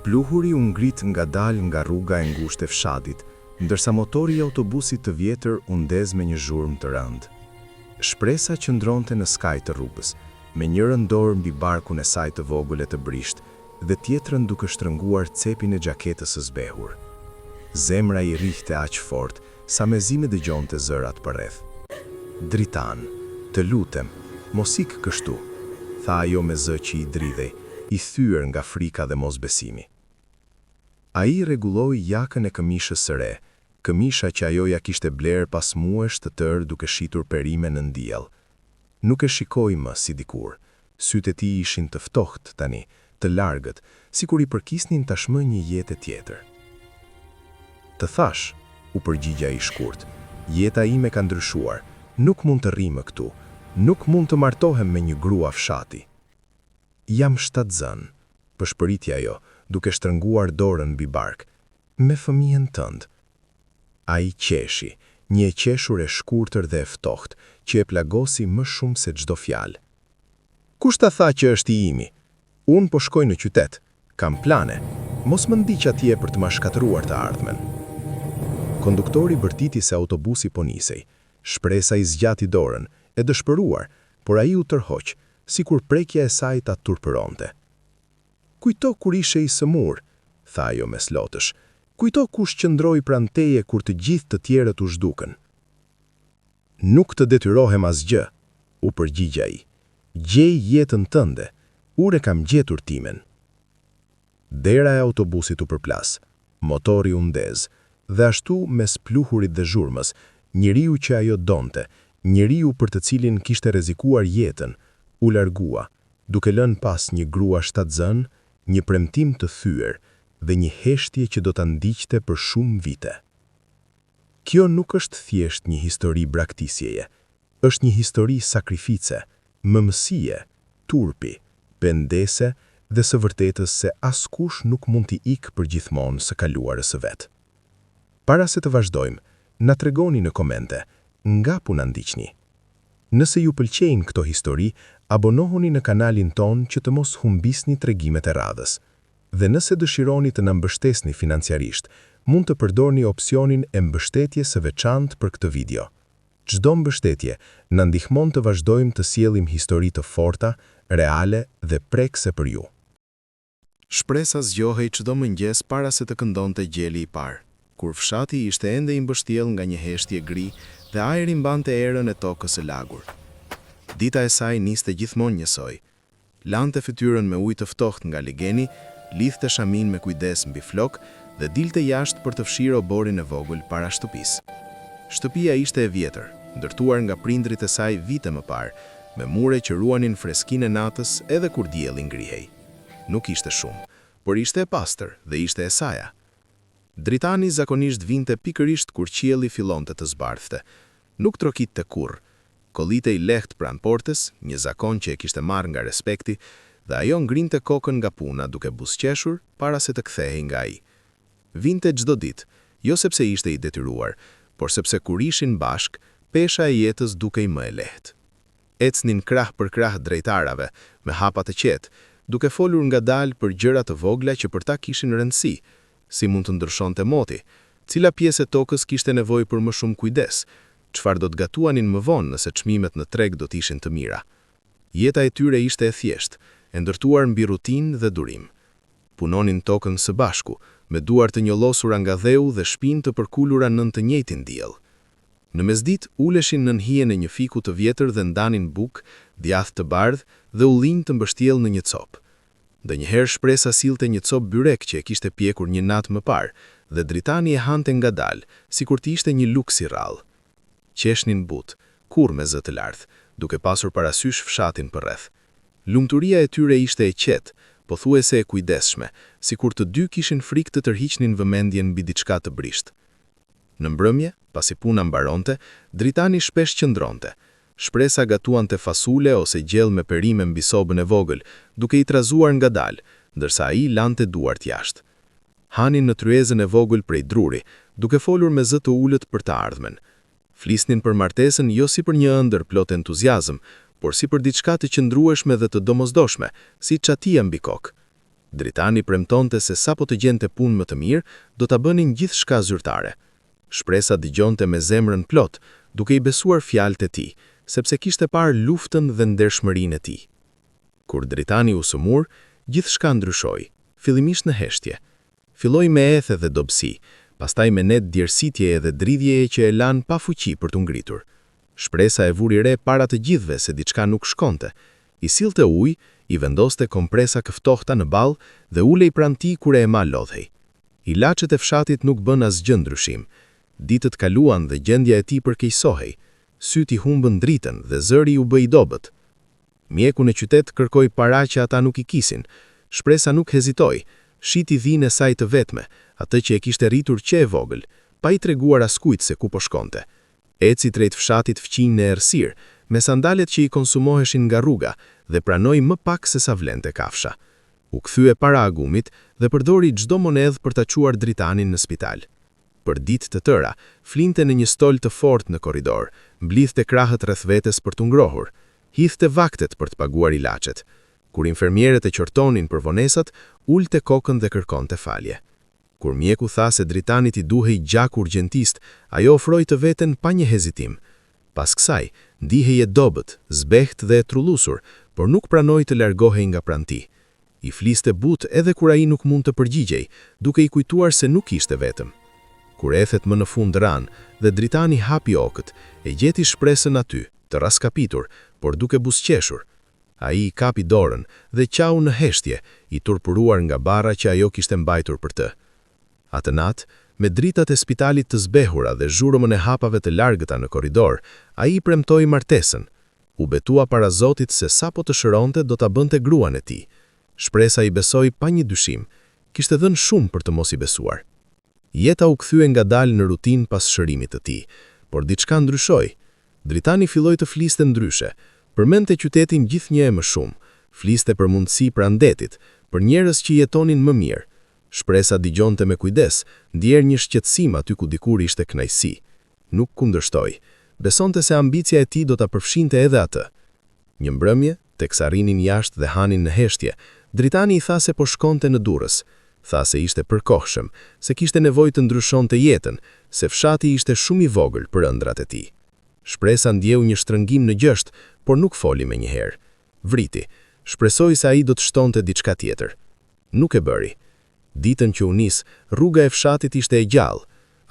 Pluhuri u ngrit ngadalë nga rruga e ngushtë e fshatit, ndërsa motori i autobusit të vjetër u ndez me një zhurmë të rëndë. Shpresa qëndronte në skaj të rrugës, me njërën dorë mbi barkun e saj të vogël e të brisht, dhe tjetrën duke shtrënguar cepin e gjaketës së zbehur. Zemra i rrihte aq fort, sa mezi me dëgjonte zërat përreth. "Dritan, të lutem, mos ik kështu", tha ajo me zë që i dridhej, i thyer nga frika dhe mosbesimi. Ai rregulloi jakën e këmishës së re, këmisha që ajo ja kishte bler pas muesh të tërë duke shitur perime në ndiell. Nuk e shikoi më si dikur. Sytë e tij ishin të ftohtë tani, të largët, sikur i përkisnin tashmë një jetë tjetër. "Të thash", u përgjigja i shkurt, "jeta ime ka ndryshuar, nuk mund të rri më këtu, nuk mund të martohem me një grua fshati." "Jam shtatzën", përshpëriti ajo, duke shtrënguar dorën mbi bark, "me fëmijën tënd." Ai qeshi, një e qeshur e shkurtër dhe e ftohtë, që e plagosi më shumë se çdo fjalë. "Kush ta tha që është i imi? Unë po shkoj në qytet, kam plane, mos më ndiq atje për të ma shkatëruar të ardhmen." Konduktori bërtiti se autobusi po nisej. Shpresa i zgjati dorën, e dëshpëruar, por ai u tërhoq, sikur prekja e saj ta turpëronte. "Kujto kur ishe i sëmur", tha ajo me slotësh. "Kujto kush qëndroi pranë teje kur të gjithë të tjerët u zhdukën." "Nuk të detyrohem asgjë", u përgjigja ai. "Gjej jetën tënde, unë kam gjetur timen." Dera e autobusit u përplas, motori u ndez, dhe ashtu mes pluhurit dhe zhurmës, njeriu që ajo donte, njeriu për të cilin kishte rrezikuar jetën, u largua, duke lënë pas një grua shtatzën, një premtim të thyer dhe një heshtje që do ta ndiqte për shumë vite. Kjo nuk është thjesht një histori braktisjeje, është një histori sakrifice, mëmësie, turpi, pendese dhe së vërtetës se askush nuk mund t'i ikë për gjithmonë së kaluarës së vet. Para se të vazhdojmë, na tregoni në komente, nga pu na ndiqni. Nëse ju pëlqejnë këto histori, abonohuni në kanalin ton që të mos humbisni tregimet e radhës. Dhe nëse dëshironi të na mbështesni financiarisht, mund të përdorni opsionin e mbështetjes së veçantë për këtë video. Çdo mbështetje na ndihmon të vazhdojmë të sjellim histori të forta, reale dhe prekse për ju. Shpresa zgjohej çdo mëngjes para se të këndonte gjeli i parë, kur fshati ishte ende i mbështjell nga një heshtje gri dhe ajri mbante erën e tokës së lagur. Dita e saj niste gjithmonë njësoj. Lante fytyrën me ujë të ftohtë nga ligeni, lidhte shamin me kujdes mbi flok dhe dilte jashtë për të fshirë oborin e vogël para shtëpisë. Shtëpia ishte e vjetër, ndërtuar nga prindrit e saj vite më parë, me mure që ruanin freskinë e natës edhe kur dielli ngrihej. Nuk ishte shumë, por ishte e pastër dhe ishte e saja. Dritani zakonisht vinte pikërisht kur qielli fillonte të zbardhte. Nuk trokitte kurrë. Kollitej lehtë pranë portës, një zakon që e kishte marrë nga respekti, dhe ajo ngrinte kokën nga puna duke buzëqeshur para se të kthehej nga ai. Vinte çdo ditë, jo sepse ishte i detyruar, por sepse kur ishin bashk, pesha e jetës dukej më e lehtë. Ecnin krah për krah drejt arave, me hapa të qetë, duke folur ngadalë për gjëra të vogla që për ta kishin rëndësi, si mund të ndryshonte moti, cila pjesë e tokës kishte nevojë për më shumë kujdes, çfarë do të gatuanin më vonë nëse çmimet në treg do të ishin të mira. Jeta e tyre ishte e thjeshtë, e ndërtuar mbi rutinë dhe durim. Punonin tokën së bashku, me duar të njollosura nga dheu dhe shpinë të përkulura nën të njëjtin diell. Në mesditë uleshin nën hijen e një fiku të vjetër dhe ndanin bukë, djath të bardhë dhe ullinj të mbështjell në një copë. Ndonjëherë shpresa sillte një copë byrek që e kishte pjekur një natë më parë, dhe Dritani e hante ngadalë, sikur të ishte një luks i rrallë. Qeshnin butë, kurrë me zë të lartë, duke pasur parasysh fshatin përreth. Lumturia e tyre ishte e qetë, pothuajse e kujdesshme, sikur të dy kishin frikë të tërhiqnin vëmendjen mbi diçka të brisht. Në mbrëmje, pasi puna mbaronte, Dritani shpesh qëndronte. Shpresa gatuante fasule ose gjell me perime mbi sobën e vogël, duke i trazuar ngadalë, ndërsa ai lante duart jashtë. Hanin në tryezën e vogël prej druri, duke folur me zë të ulët për të ardhmen. Flisnin për martesën jo si për një ëndër plot entuziazëm, por si për diçka të qëndrueshme dhe të domosdoshme, si çatia mbi kokë. Dritani premtonte se sapo të gjente punë më të mirë, do ta bënin gjithçka zyrtare. Shpresa dëgjonte me zemrën plot, duke I besuar fjalët e tij, sepse kishte parë luftën dhe ndershmërinë e tij. Kur Dritani u sëmur, gjithçka ndryshoi, fillimisht në heshtje. Filloi me ethe dhe dobësi, pastaj me net djersitje dhe dridhjeje që e lanë pa fuqi për t'u ngritur. Shpresa e vuri re para të gjithëve se diçka nuk shkonte. I sillte ujë, I vendoste kompresa këftohta në ball dhe ulej pranë tij kur e ma lodhej. Ilaçet e fshatit nuk bën asgjë ndryshim. Ditët kaluan dhe gjendja e tij përkeqësohej. Syt I humbën dritën dhe zëri u bë I dobët. Mjeku në qytet kërkoi para që ata nuk I kisin. Shpresa nuk hezitoi, shiti dhinë e saj të vetme, atë që e kishte rritur që e vogël, pa I treguar askujt se ku po shkonte. Eci drejt fshatit fqinj në errësirë, me sandalet që I konsumoheshin nga rruga, dhe pranoi më pak se sa vlente kafsha. U kthye para agumit dhe përdori çdo monedhë për ta çuar Dritanin në spital. Për ditë të tëra, flinte në një stol të fortë në korridor, mblidhte krahët rreth vetes për t'u ngrohur, hidhte vaktet për të paguar ilaçet. Kur infermierët e qortonin për vonesat, ulte kokën dhe kërkonte falje. Kur mjeku tha se Dritanit I duhej gjak urgjentist, ajo ofroi të veten pa një hezitim. Pas kësaj, ndihej e dobët, zbeht dhe e trullusur, por nuk pranoi të largohej nga pranë tij. I fliste but edhe kur ai nuk mund të përgjigjej, duke I kujtuar se nuk ishte vetëm. Kur ethet më në fund ran dhe Dritani hapi okët, e gjeti shpresën aty, të raskapitur, por duke buzëqeshur. Ai I kapi dorën dhe qau në heshtje, I turpuruar nga barra që ajo kishte mbajtur për të. Atë natë, me dritat e spitalit të zbehura dhe zhurmën e hapave të largëta në korridor, ai I premtoi martesën. U betua para Zotit se sapo të shëronte do ta bënte gruan e tij. Shpresa I besoi pa një dyshim, kishte dhënë shumë për të mos I besuar. Jeta u kthye ngadalë në rutinë pas shërimit të tij, por diçka ndryshoi. Dritani filloi të fliste ndryshe, përmendte qytetin gjithnjë e më shumë, fliste për mundësi prandetit, për njerëz që jetonin më mirë. Shpresa dëgjonte me kujdes, ndjer një shqetësim aty ku dikur ishte kënaqësi. Nuk kundërshtoi. Besonte se ambicia e tij do ta përfshinte edhe atë. Një mbrëmje, teksa rinin jashtë dhe hanin në heshtje, Dritani I tha se po shkonte në Durrës. Tha se ishte përkohshëm, se kishte nevojë të ndryshonte jetën, se fshati ishte shumë I vogël për ëndrat e tij. Shpresa ndjeu një shtrëngim në gjësht, por nuk foli menjëherë. Vriti, shpresoi se ai do të shtonte diçka tjetër. Nuk e bëri. Ditën që u nis, rruga e fshatit ishte e gjallë.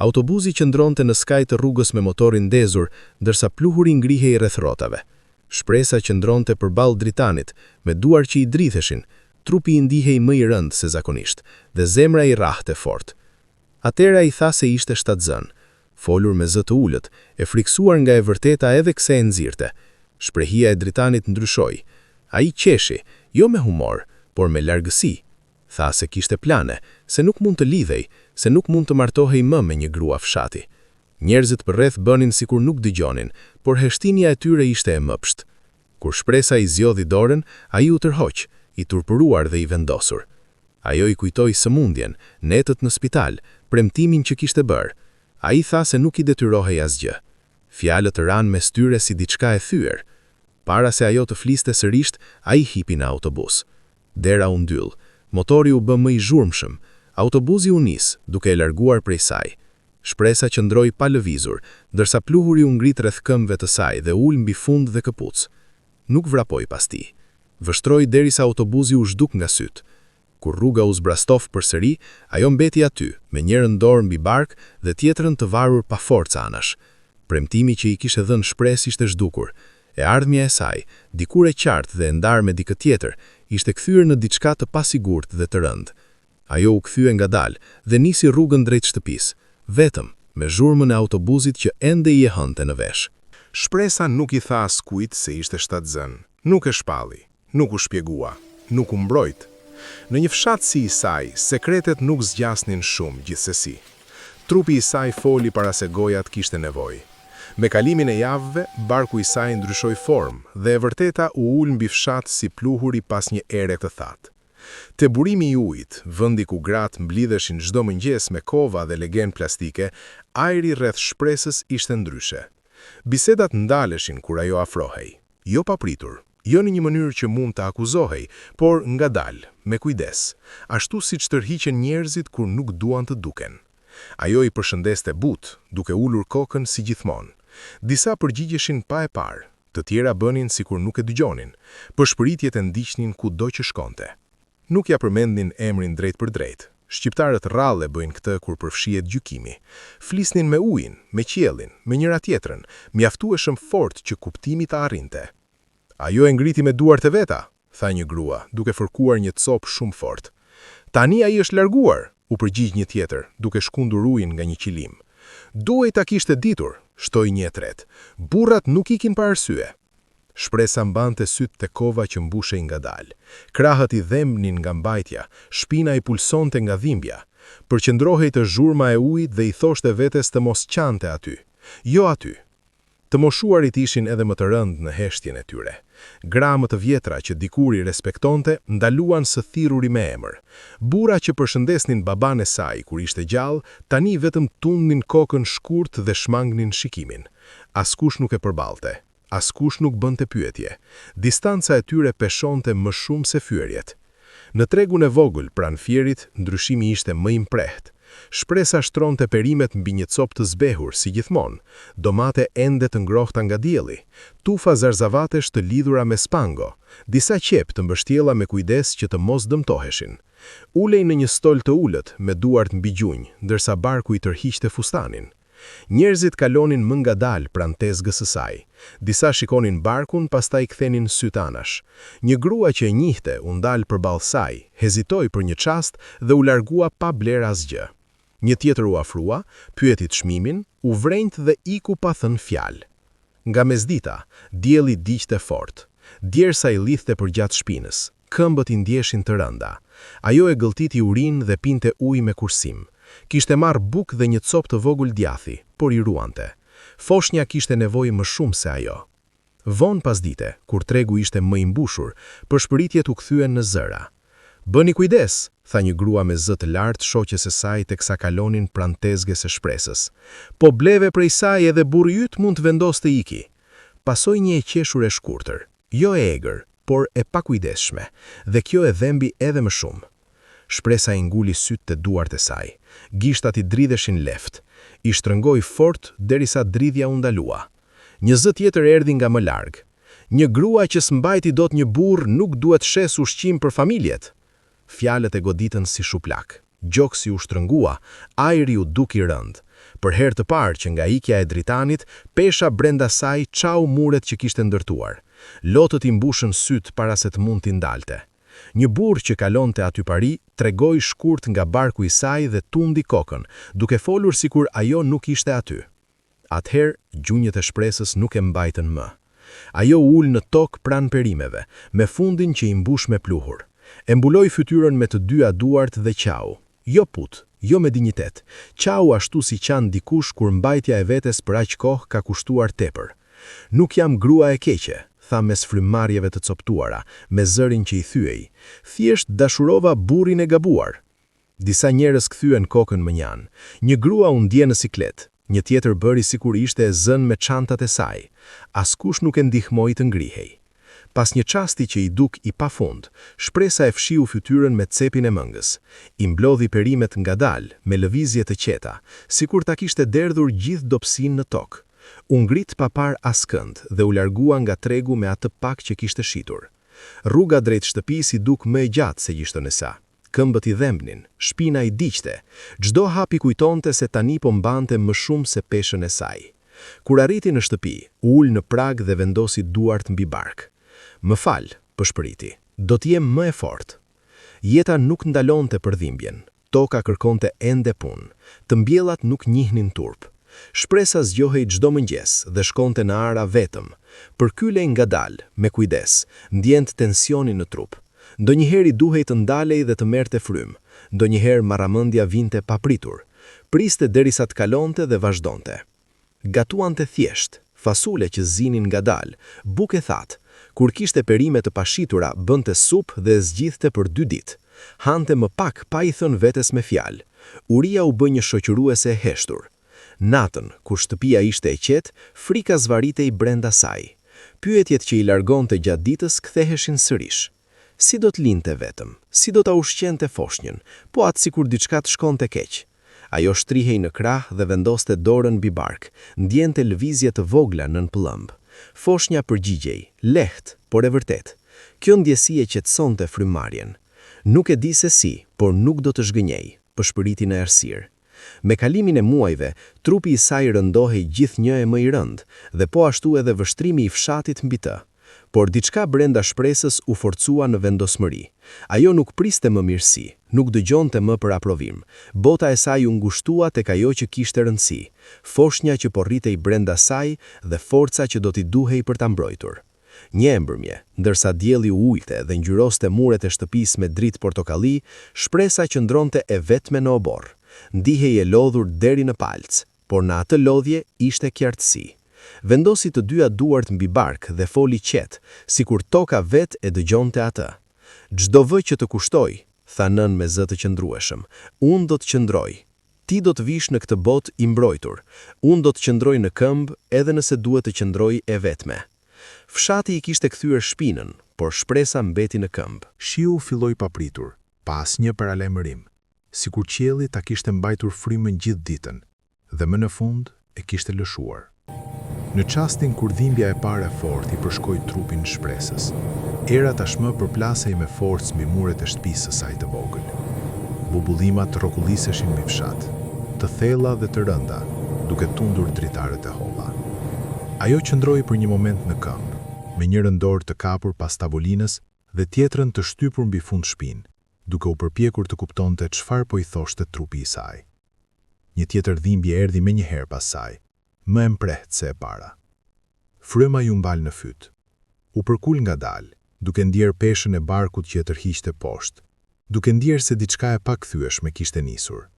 Autobusi qëndronte në skaj të rrugës me motorin ndezur, ndërsa pluhuri ngrihej rreth rrotave. Shpresa qëndronte përballë Dritanit, me duar që I dridheshin, trupi I ndihej më I rënd se zakonisht, dhe zemra I rrahte fort. Atëra I tha se ishte shtatzën, folur me zë të ulët, e friksuar nga e vërteta edhe kse e nxirte. Shprehia e Dritanit ndryshoi. Ai qeshi, jo me humor, por me largësi. Tha se kishte plane, se nuk mund të lidhej, se nuk mund të martohej më me një grua fshati. Njerëzit përreth bënin sikur nuk dëgjonin, por heshtinja e tyre ishte e mëpsht. Kur shpresa I zjodhi dorën, ai u tërhoq, I turpuruar dhe I vendosur. Ajo I kujtoi sëmundjen, netët në spital, premtimin që kishte bërë. Ai tha se nuk I detyrohej asgjë. Fjalët ranë mes tyre si diçka e thyer. Para se ajo të fliste sërisht, ai hipi në autobus. Dera u ndyll. Motori u bë më I zhurmshëm, autobusi u nis, duke e larguar prej saj. Shpresa qëndroi pa lëvizur, ndërsa pluhuri u ngrit rreth këmbëve të saj dhe ul mbi fund dhe këpuc. Nuk vrapoi pas tij. Vështroi derisa autobusi u zhduk nga syt. Kur rruga u zbrastof përsëri, ajo mbeti aty, me njërin dorë mbi bark dhe tjetrën të varur pa forcë anash. Premtimi që I kishte dhënë shpresë ishte zhdukur. E ardhmja e saj, dikur e qartë dhe e ndarë me dikë tjetër, ishte kthyer në diçka të pasigurt dhe të rëndë. Ajo u kthye ngadalë dhe nisi rrugën drejt shtëpisë, vetëm me zhurmën e autobusit që ende I e hënte në vesh. Shpresa nuk I tha askujt se ishte shtatzën. Nuk e shpalli, nuk u shpjegua, nuk u mbrojt. Në një fshat si I saj, sekretet nuk zgjasnin shumë gjithsesi. Trupi I saj foli para se gojat kishte nevojë. Me kalimin e javëve, barku I saj ndryshoi formë dhe e vërteta u ul mbi fshat si pluhuri pas një ere të thatë. Te burimi I ujit, vendi ku gratë mblidheshin çdo mëngjes me kova dhe legen plastike, ajri rreth shpresës ishte ndryshe. Bisedat ndaleshin kur ajo afrohej, jo papritur, jo në një mënyrë që mund të akuzohej, por ngadalë, me kujdes, ashtu siç tërhiqen njerëzit kur nuk duan të duken. Ajo i përshëndeste butë, duke ulur kokën si gjithmonë. Disa përgjigjeshin pa e parë, të tjera bënin sikur nuk e dëgjonin, përshpëritjet e ndiqnin kudo që shkonte. Nuk ja përmendnin emrin drejt për drejt. Shqiptarët rrallë bëjnë këtë kur përfshihet gjykimi. Flisnin me ujin, me qiellin, me njëra tjetrën, mjaftueshëm fort që kuptimi ta arrinte. Ajo e ngriti me duart e veta, tha një grua, duke fërkuar një copë shumë fort. Tani ai është larguar, u përgjigj një tjetër, duke shkundur ujin nga një qilim. Duhej ta kishte ditur, shtoi një e tretë. Burrat nuk ikin pa arsye. Shpresa mbante sytë te kova që mbushej ngadalë. Krahët i dhembnin nga mbajtja, shpina i pulsonte nga dhimbja. Përqendrohej te zhurma e ujit dhe i thoshte vetes të mos qante aty. Jo aty. Të moshuarit ishin edhe më të rëndë në heshtjen e tyre. Gra më të vjetra që dikur i respektonte, ndaluan së thirruri me emër. Burra që përshëndesnin baban e saj kur ishte gjallë, tani vetëm tundnin kokën shkurt dhe shmangnin shikimin. Askush nuk e përballte. Askush nuk bënte pyetje. Distanca e tyre peshonte më shumë se fyerjet. Në tregun e vogël pranë fierit, ndryshimi ishte më i mprehtë. Shpresa shtronte perimet mbi një copë të zbehur, si gjithmonë, domate ende të ngrohta nga dielli, tufa zarzavatesh të lidhura me spango, disa qep të mbështjella me kujdes që të mos dëmtoheshin. Ulej në një stol të ulët, me duart mbi gjunjë, ndërsa barku i tërhiqte fustanin. Njerëzit kalonin më ngadalë pranë tezgës së saj. Disa shikonin barkun, pastaj kthenin syt anash. Një grua që e njihte u ndal përballë saj, hezitoi për një çast dhe u largua pa bler asgjë. Një tjetër u afrua, pyeti çmimin, u vrenjtë dhe iku pa thënë fjalë. Nga mesdita, dielli diqte fort. Djersa i lidhte përgjatë shpinës, këmbët i ndjeshin të rënda. Ajo e gëlltiti urinë dhe pinte ujë me kursim. Kishte marrë bukë dhe një copë të vogël djathi, por i ruante. Foshnja kishte nevojë më shumë se ajo. Vonë pasdite, kur tregu ishte më i mbushur, përshpëritjet u kthyen në zëra. Bëni kujdes, tha një grua me zë të lartë shoqes së saj teksa kalonin pranë tezgës së shpresës. Po bleve prej saj edhe burri yt mund të vendos të iki. Pasoi një e qeshur e shkurtër, jo e egër, por e pakujdesshme, dhe kjo e dhembi edhe më shumë. Shpresa i nguli sytë të duart e saj. Gishtat i dridheshin left. I shtrëngoi fort derisa dridhja u ndalua. Një zë tjetër erdhi nga më larg. Një grua që s'mbajti dot një burr nuk duhet shes ushqim për familjet. Fjalët e goditën si shuplak. Gjoksi u shtrëngua, ajri u duki rënd. Për herë të parë që nga ikja e dritanit, pesha brenda saj çau muret që kishte ndërtuar. Lotët i mbushën syt para se të mund t'i ndalte. Një burr që kalonte aty pari, tregoi shkurt nga barku i saj dhe tundi kokën, duke folur sikur ajo nuk ishte aty. Atëherë, gjunjët e shpresës nuk e mbajtën më. Ajo ul në tokë pranë perimeve, me fundin që i mbush me pluhur. E mbuloi fytyrën me të dyja duart dhe qau. Jo put, jo me dinjitet. Qau ashtu si qanë dikush kur mbajtja e vetes për aq kohë ka kushtuar tepër. Nuk jam grua e keqe, tha mes frymmarrjeve të coptuara, me zërin që i thyej. Thjesht dashurova burrin e gabuar. Disa njerëz kthyen kokën më njanë. Një grua u ndje në siklet, një tjetër bëri sikur ishte e zënë me çantat e saj. Askush nuk e ndihmoi të ngrihej. Pas një çasti që i duk i pafund, shpresa e fshiu fytyrën me cepin e mëngës. I mblodhi perimet ngadalë, me lëvizje të qeta, sikur ta kishte derdhur gjithë dobësinë në tokë. U ngrit pa par askënd dhe u largua nga tregu me atë pak që kishte shitur. Rruga drejt shtëpisë i duk më e gjatë se gjishton e sa. Këmbët i dhembnin, shpina i diqte, çdo hap i kujtonte se tani po mbante më shumë se peshën e saj. Kur arriti në shtëpi, u ul në prag dhe vendosi duart mbi bark. Më fal, përshpëriti, do t'jem më e fortë. Jeta nuk ndalonte për dhimbjen, toka kërkonte ende punë, të mbjellat nuk njihnin turp. Shpresa zgjohej çdo mëngjes dhe shkonte në ara vetëm. Përkylej ngadalë, me kujdes, ndjente tensionin në trup. Ndonjëherë i duhej të ndalej dhe të merrte frym, ndonjëherë marramendja vinte papritur. Priste derisa të kalonte dhe vazhdonte. Gatuante thjesht, fasule që zinin ngadalë, bukë thatë. Kur kishte perime të pashitura, bënte supë dhe zgjidhte për 2 ditë. Hante më pak pa i thënë vetes me fjalë. Uria u bë një shoqëruese e heshtur. Natën, kur shtëpia ishte e qetë, frika zvaritej brenda saj. Pyetjet që i largonte gjatë ditës ktheheshin sërish. Si do të linte vetëm, si do ta ushqente foshnjën, po atë sikur diçka të shkonte keq. Ajo shtrihej në krah dhe vendoste dorën mbi bark, ndjente lëvizje të vogla nën pëllëmb. Foshnja përgjigjej, lehtë, por e vërtet. Kjo ndjesi e qetësonte frymëmarrjen. Nuk e di se si, por nuk do të zhgënjej, përshpëriti në errësirë. Me kalimin e muajve, trupi i saj rëndohej gjithnjë e më i rënd, dhe po ashtu edhe vështrimi i fshatit mbi të. Por diçka brenda shpresës u forcua në vendosmëri. Ajo nuk priste më mirësi, nuk dëgjonte më për aprovim. Bota e saj u ngushtua tek ajo që kishte rëndësi, foshnja që po rritej brenda saj dhe forca që do t'i duhej për ta mbrojtur. Një ëmbrëmje, ndërsa dielli u ujte dhe ngjyroste muret e shtëpisë me dritë portokalli, shpresa qëndronte e vetme në oborr. Ndihej e lodhur deri në palc, por në atë lodhje ishte qartësi. Vendosi të dyja duart mbi bark dhe foli qetë, sikur toka vet e dëgjonte atë. Çdo vë që të kushtoj, tha nën me zë të qëndrueshëm, unë do të qëndroj. Ti do të vish në këtë botë i mbrojtur. Unë do të qëndroj në këmbë edhe nëse duhet të qëndroj e vetme. Fshati i kishte kthyer shpinën, por shpresa mbeti në këmbë. Shiu filloi papritur, pa asnjë paralajmërim, sikur qielli ta kishte mbajtur frymën gjithë ditën, dhe më në fund e kishte lëshuar. Në çastin kur dhimbja e parë e fortë i përshkoi trupin shpresës, era tashmë përplasej me forcë mbi muret e shtëpisë së saj të vogël. Bubullimat rrokulliseshin mbi fshat, të thella dhe të rënda, duke tundur dritarët e holla. Ajo qëndroi për një moment në këmbë, me njërin dorë të kapur pas tavolinës dhe tjetrën të shtypur mbi fund shpinë, duke u përpjekur të kuptonte çfarë po i thoshte trupi i saj. Një tjetër dhimbje erdhi menjëherë pas saj, më e mprehtë se e para. Fryma ju mbal në fyt. U përkul ngadalë, duke ndjer peshën e barkut që e tërhiqte poshtë, duke ndjer se diçka e pakthyeshme kishte nisur.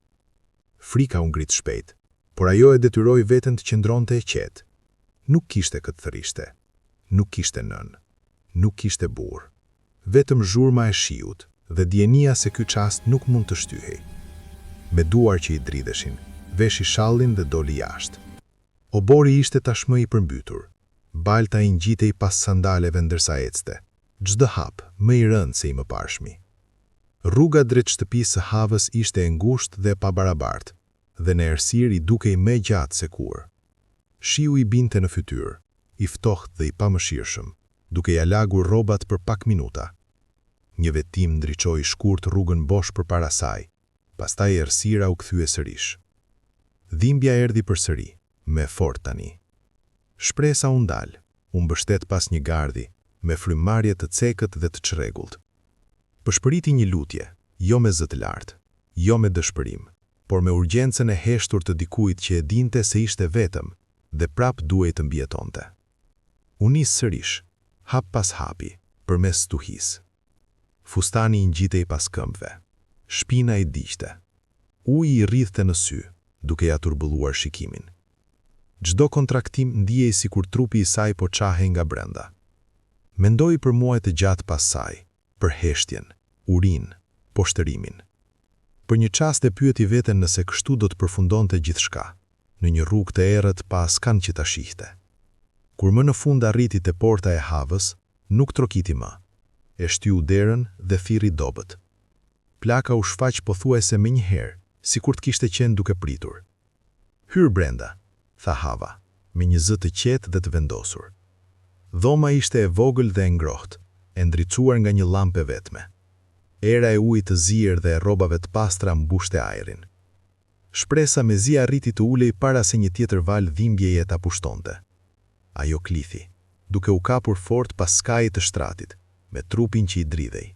Frika u ngrit shpejt, por ajo e detyroi veten të qëndronte e qetë. Nuk kishte këtë thërishte, nuk kishte nën, nuk kishte burr, vetëm zhurma e shiut dhe dienia se ky çast nuk mund të shtyhej. Me duar që i dridheshin, veshi shallin dhe doli jashtë. Obori ishte tashmë i përmbytur. Balta i ngjitej pas sandaleve ndërsa ecte. Çdo hap më i rënd se i mëparshmi. Rruga drejt shtëpisë së Havës ishte e ngushtë dhe pa barabartë, dhe në errësirë i dukej më gjatë se kur. Shiu i binte në fytyrë, i ftohtë dhe i pamëshirshëm, duke ja lagur rrobat për pak minuta. Një vetim ndriçoi shkurt rrugën bosh përpara saj, pastaj errësira u kthye sërish. Dhimbja erdhi përsëri, me fort tani. Shpresa u ndal, u mbështet pas një gardhi, me frymëmarrje të cekët dhe të çrregullt. Përshpëriti një lutje, jo me zë të lartë, jo me dëshpërim, por me urgjencën e heshtur të dikujt që e dinte se ishte vetëm dhe prap duhej të mbijetonte. U nis sërish, hap pas hapi, përmes stuhisë. Fustani i ngjitej pas këmbëve. Shpina i diqte. Uji i rrithte në sy, duke ja turbulluar shikimin. Çdo kontraktim ndihej sikur trupi i saj po çahej nga brenda. Mendoi për muajt e gjatë pas saj, për heshtjen, urinë, poshtërimin. Për një çast e pyeti veten nëse kështu do të përfundonte gjithçka, në një rrugë të errët pa askan që ta shihte. Kur më në fund arriti te porta e Havës, nuk trokiti më. E shtyu derën dhe thirri dobët. Plaka u shfaq pothuajse menjëherë, sikur të kishte qenë duke pritur. Hyr brenda, tha Hava, me një zë të qetë dhe të vendosur. Dhoma ishte e vogël dhe e ngrohtë, e ndricuar nga një llampë vetme. Era e ujit të zier dhe e rrobave të pastra mbushte ajrin. Shpresa mezi arriti të ulej para se një tjetër val dhimbjeje ta pushtonte. Ajo klithi, duke u kapur fort pas skajit të shtratit, me trupin që i dridhej.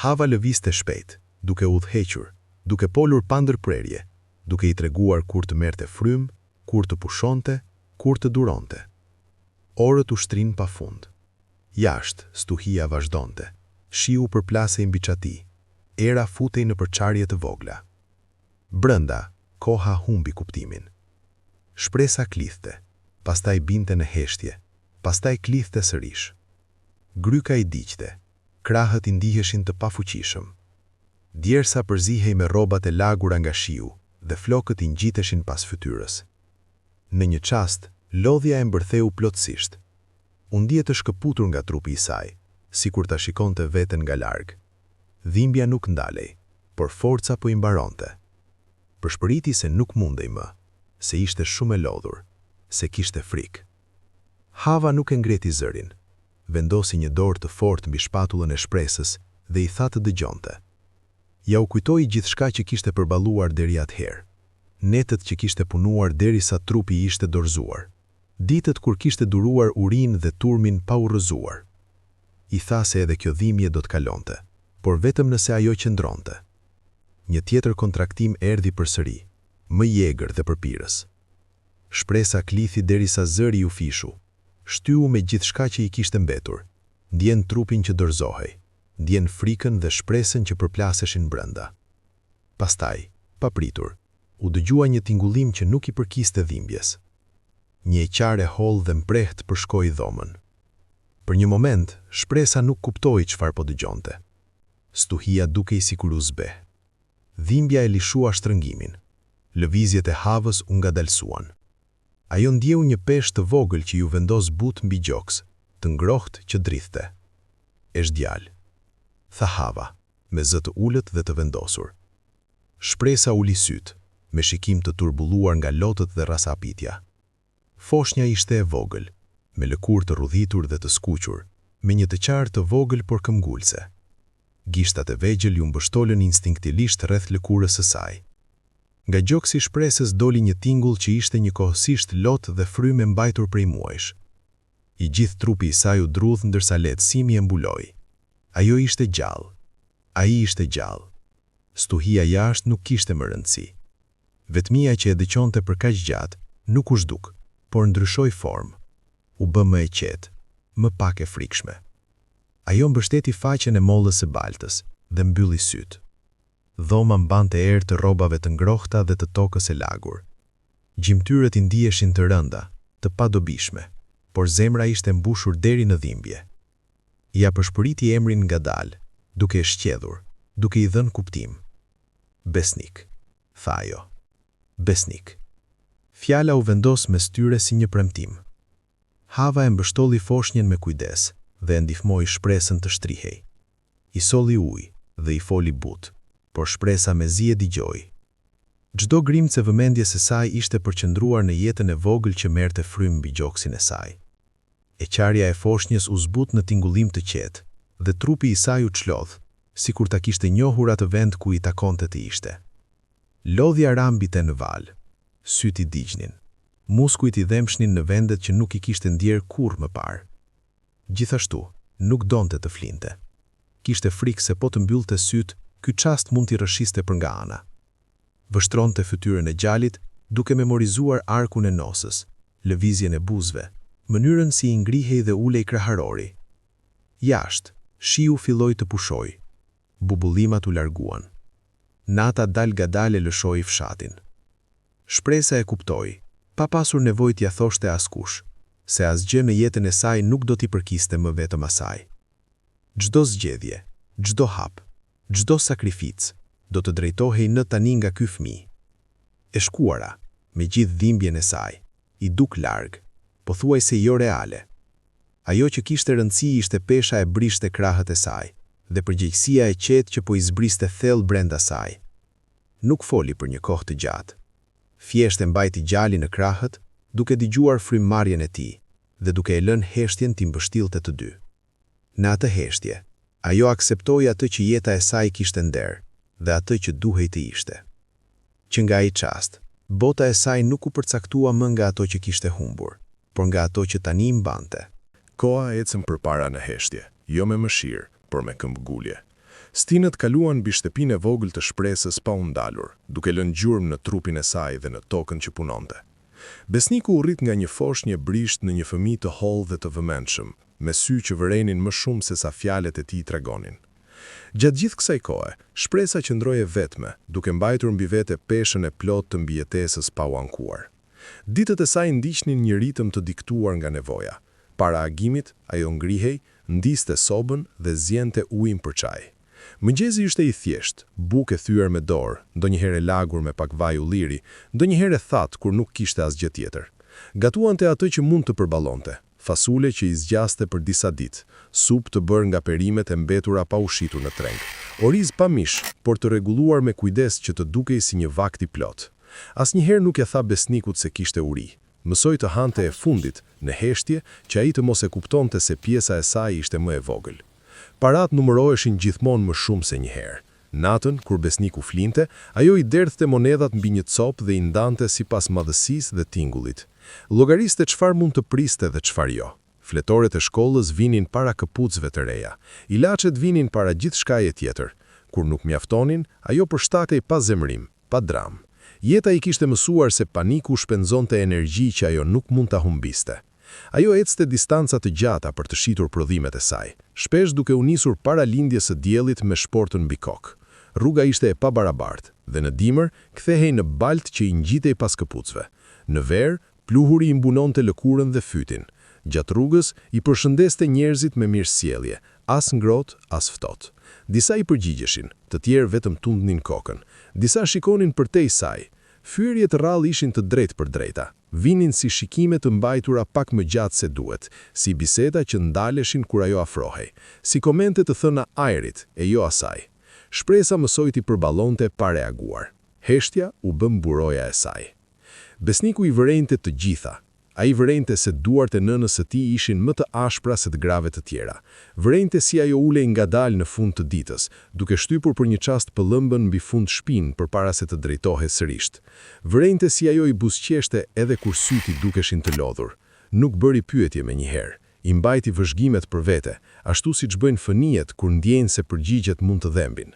Hava lëvizte shpejt, duke udhëhequr, duke polur pa ndërprerje, duke i treguar kur të merrte frym, kur të pushonte, kur të duronte. Orët u shtrin pafund. Jashtë, stuhia vazhdonte. Shiu përplasej mbi çati. Era futej në përçarje të vogla. Brenda, koha humbi kuptimin. Shpresa klithte, pastaj binte në heshtje, pastaj klithte sërish. Gryka i diqte, krahët i ndiheshin të pafuqishëm. Djersa përzihej me rrobat e lagura nga shiu dhe flokët i ngjiteshin pas fytyrës. Në një çast, lodhja e mbërtheu plotësisht. u ndje të shkëputur nga trupi i saj, sikur ta shikonte veten nga larg. Dhimbja nuk ndalej, por forca po i mbaronte. Përshpëriti se nuk mundej më, se ishte shumë e lodhur, se kishte frikë. Hava nuk e ngreti zërin, vendosi një dorë të fortë mbi shpatullën e shpresës dhe i tha të dëgjonte. Ja u kujtoi gjithçka që kishte përballuar deri atëherë. Netët që kishte punuar derisa trupi i ishte dorëzuar. Ditët kur kishte duruar urinë dhe turmin pa u rrëzuar. I tha se edhe kjo dhimbje do të kalonte, por vetëm nëse ajo qëndronte. Një tjetër kontraktim erdhi përsëri, më i egër dhe përpirës. Shpresa klithi derisa zëri u fishu, shtyu me gjithçka që i kishte mbetur, ndjen trupin që dorëzohej, ndjen frikën dhe shpresën që përplaseshin brenda. Pastaj, pa pritur, u dëgjua një tingullim që nuk i përkiste dhimbjes. Një e qare holl dhe mpreht përshkoi dhomën. Për një moment, shpresa nuk kuptoi çfarë po dëgjonte. Stuhia dukej sikur u zbe. Dhimbja e lishua shtrëngimin. Lëvizjet e havës u ngadalsuan. Ajo ndjeu një peshë të vogël që ju vendos butë mbi gjoks, të ngrohtë që drithte. "Është djalë," tha Hava, me zë të ulët dhe të vendosur. Shpresa uli syt, me shikim të turbulluar nga lotët dhe rasapitja. Foshnja ishte e vogël, me lëkurë të rrudhitur dhe të skuqur, me një të qartë të vogël por këmbgulse. Gishtat e vegjël ju mbështollën instinktivisht rreth lëkurës së saj. Nga gjoksi i shpresës doli një tingull që ishte një kohësisht lot dhe frymë mbajtur prej muajsh. I gjithë trupi i saj u drudh ndërsa lehtësimi e mbuloi. Ajo ishte gjallë. Ai ishte gjallë. Stuhia jashtë nuk kishte më rëndësi. Vetmia që e dëqonte për kaq gjatë nuk u zhduk, por ndryshoi formë. U bë më e qetë, më pak e frikshme. Ajo mbështeti faqen e mollës së baltës dhe mbylli syt. Dhoma mbante erë të rrobave të ngrohta dhe të tokës e lagur. Gjymtyrët i ndiheshin të rënda, të padobishme, por zemra ishte mbushur deri në dhimbje. Ja përshpëriti emrin ngadalë, duke e shqedhur, duke i dhënë kuptim. "Besnik," tha ajo. "Besnik." Fjala u vendos mes tyre si një premtim. Hava e mbështolli foshnjën me kujdes dhe e ndihmoi shpresën të shtrihej. I solli ujë dhe i foli butë, por shpresa mezi e dëgjoi. Çdo grimcë e vëmendjes së saj ishte përqendruar në jetën e vogël që merrte frymë mbi gjoksin e saj. E qarja e foshnjës u zbut në tingullim të qetë, dhe trupi i saj u çlodh, sikur ta kishte njohur atë vend ku i takonte të ishte. Lodhja rambite në val, syt i digjnin, muskujt i dhemshnin në vendet që nuk i kishte ndjer kurrë më parë. Gjithashtu, nuk donte të flinte. Kishte frikë se po të mbyllte syt, ky çast mund t'i rrëshiste për nga ana. Vështronte fytyrën e gjalit, duke memorizuar arkun e nosës, lëvizjen e buzëve, mënyrën si i ngrihej dhe ulej kraharori. Jashtë, shiu filloi të pushoi. Bubullimat u larguan. Nata dal gadale lëshoi fshatin. Shpresa e kuptoi, pa pasur nevojë t'ia thoshte askush, se asgjë në jetën e saj nuk do t'i përkiste më vetëm asaj. Çdo zgjedhje, çdo hap, çdo sakrificë do të drejtohej në tani nga ky fëmijë. E shkuara, me gjithë dhimbjen e saj, i duk larg, pothuajse jo reale. Ajo që kishte rëndësi ishte pesha e brishte krahët e saj, dhe përgjegjësia e qetë që po i zbriste thellë brenda saj. Nuk foli për një kohë të gjatë. Thjesht e mbajti gjali në krahët, duke dëgjuar frymëmarrjen e tij dhe duke e lënë heshtjen t'i mbështillte të dy. Në atë heshtje, ajo akseptoi atë që jeta e saj kishte nder dhe atë që duhej të ishte. Që nga ai çast, bota e saj nuk u përcaktua më nga ato që kishte humbur, por nga ato që tani mbante. Koha ecën përpara në heshtje, jo me mëshirë, por me këmbgulje. Stinët kaluan mbi shtëpinë e vogël të shpresës pa u ndalur, duke lënë gjurmë në trupin e saj dhe në tokën që punonte. Besniku u rrit nga një foshnjë brisht në një fëmijë të hollë dhe të vëmendshëm, me sy që vërenin më shumë se sa fjalët e tij tregonin. Gjatë gjithë kësaj kohe, shpresa qëndroi e vetme, duke mbajtur mbi vete peshën e plotë të mbijetesës pa u ankuar. Ditët e saj ndiqnin një ritëm të diktuar nga nevoja. Para agimit, ajo ngrihej, ndiste sobën dhe zjente ujin për çaj. Mëngjesi ishte i thjesht, bukë e thyer me dorë, ndonjëherë lagur me pak vaj ulliri, ndonjëherë thatë kur nuk kishte asgjë tjetër. Gatuante atë që mund të përballonte, fasule që i zgjaste për disa ditë, supë të bërë nga perimet e mbetura pa ushitur në treng, oriz pa mish, por të rregulluar me kujdes që të dukej si një vakt i plot. Asnjëherë nuk e tha besnikut se kishte uri. Mësoj të hante e fundit, në heshtje, që ai të mos e kuptonte se pjesa e saj ishte më e vogël. Parat numëroheshin gjithmonë më shumë se një herë. Natën, kur besniku flinte, ajo i derdhte monedhat mbi një copë dhe i ndante sipas madhësisë dhe tingullit. Llogariste çfarë mund të priste dhe çfarë jo. Fletoret e shkollës vinin para këpucëve të reja. Ilaçet vinin para gjithçkaje tjetër. Kur nuk mjaftonin, ajo përshtatej pa zemrim, pa dram. Jeta i kishte mësuar se paniku shpenzonte energji që ajo nuk mund ta humbiste. Ajo ecte distanca të gjata për të shitur prodhimet e saj, shpesh duke u nisur para lindjes së diellit me shportën mbi kokë. Rruga ishte e pabarabartë dhe në dimër kthehej në balt që i ngjitej pas këpucëve. Në verë, pluhuri i mbunonte lëkurën dhe fytin. Gjatë rrugës i përshëndeste njerëzit me mirësjellje, as ngrohtë, as ftohtë. Disa i përgjigjeshin, të tjerë vetëm tundnin kokën. Disa shikonin përtej saj. Fyerjet rrallë ishin të drejtë për drejta. Vinin si shikime të mbajtura pak më gjatë se duhet, si biseda që ndaleshin kur ajo afrohej, si komente të thëna ajrit e jo asaj. Shpresa mësoi t'i përballonte pa reaguar. Heshtja u bë mburoja e saj. Besniku i vërejnte të gjitha. Ai vërejnte se duart e nënës së tij ishin më të ashpra se të grave të tjera. Vërejnte si ajo ulej ngadalë në fund të ditës, duke shtypur për një çast pëllëmbën mbi fund shpinë përpara se të drejtohej sërish. Vërejnte si ajo i buzëqeshte edhe kur syti dukeshin të lodhur. Nuk bëri pyetje menjëherë. I mbajti vëzhgimet për vete, ashtu siç bëjnë fëmijët kur ndjejnë se përgjigjet mund të dhembin.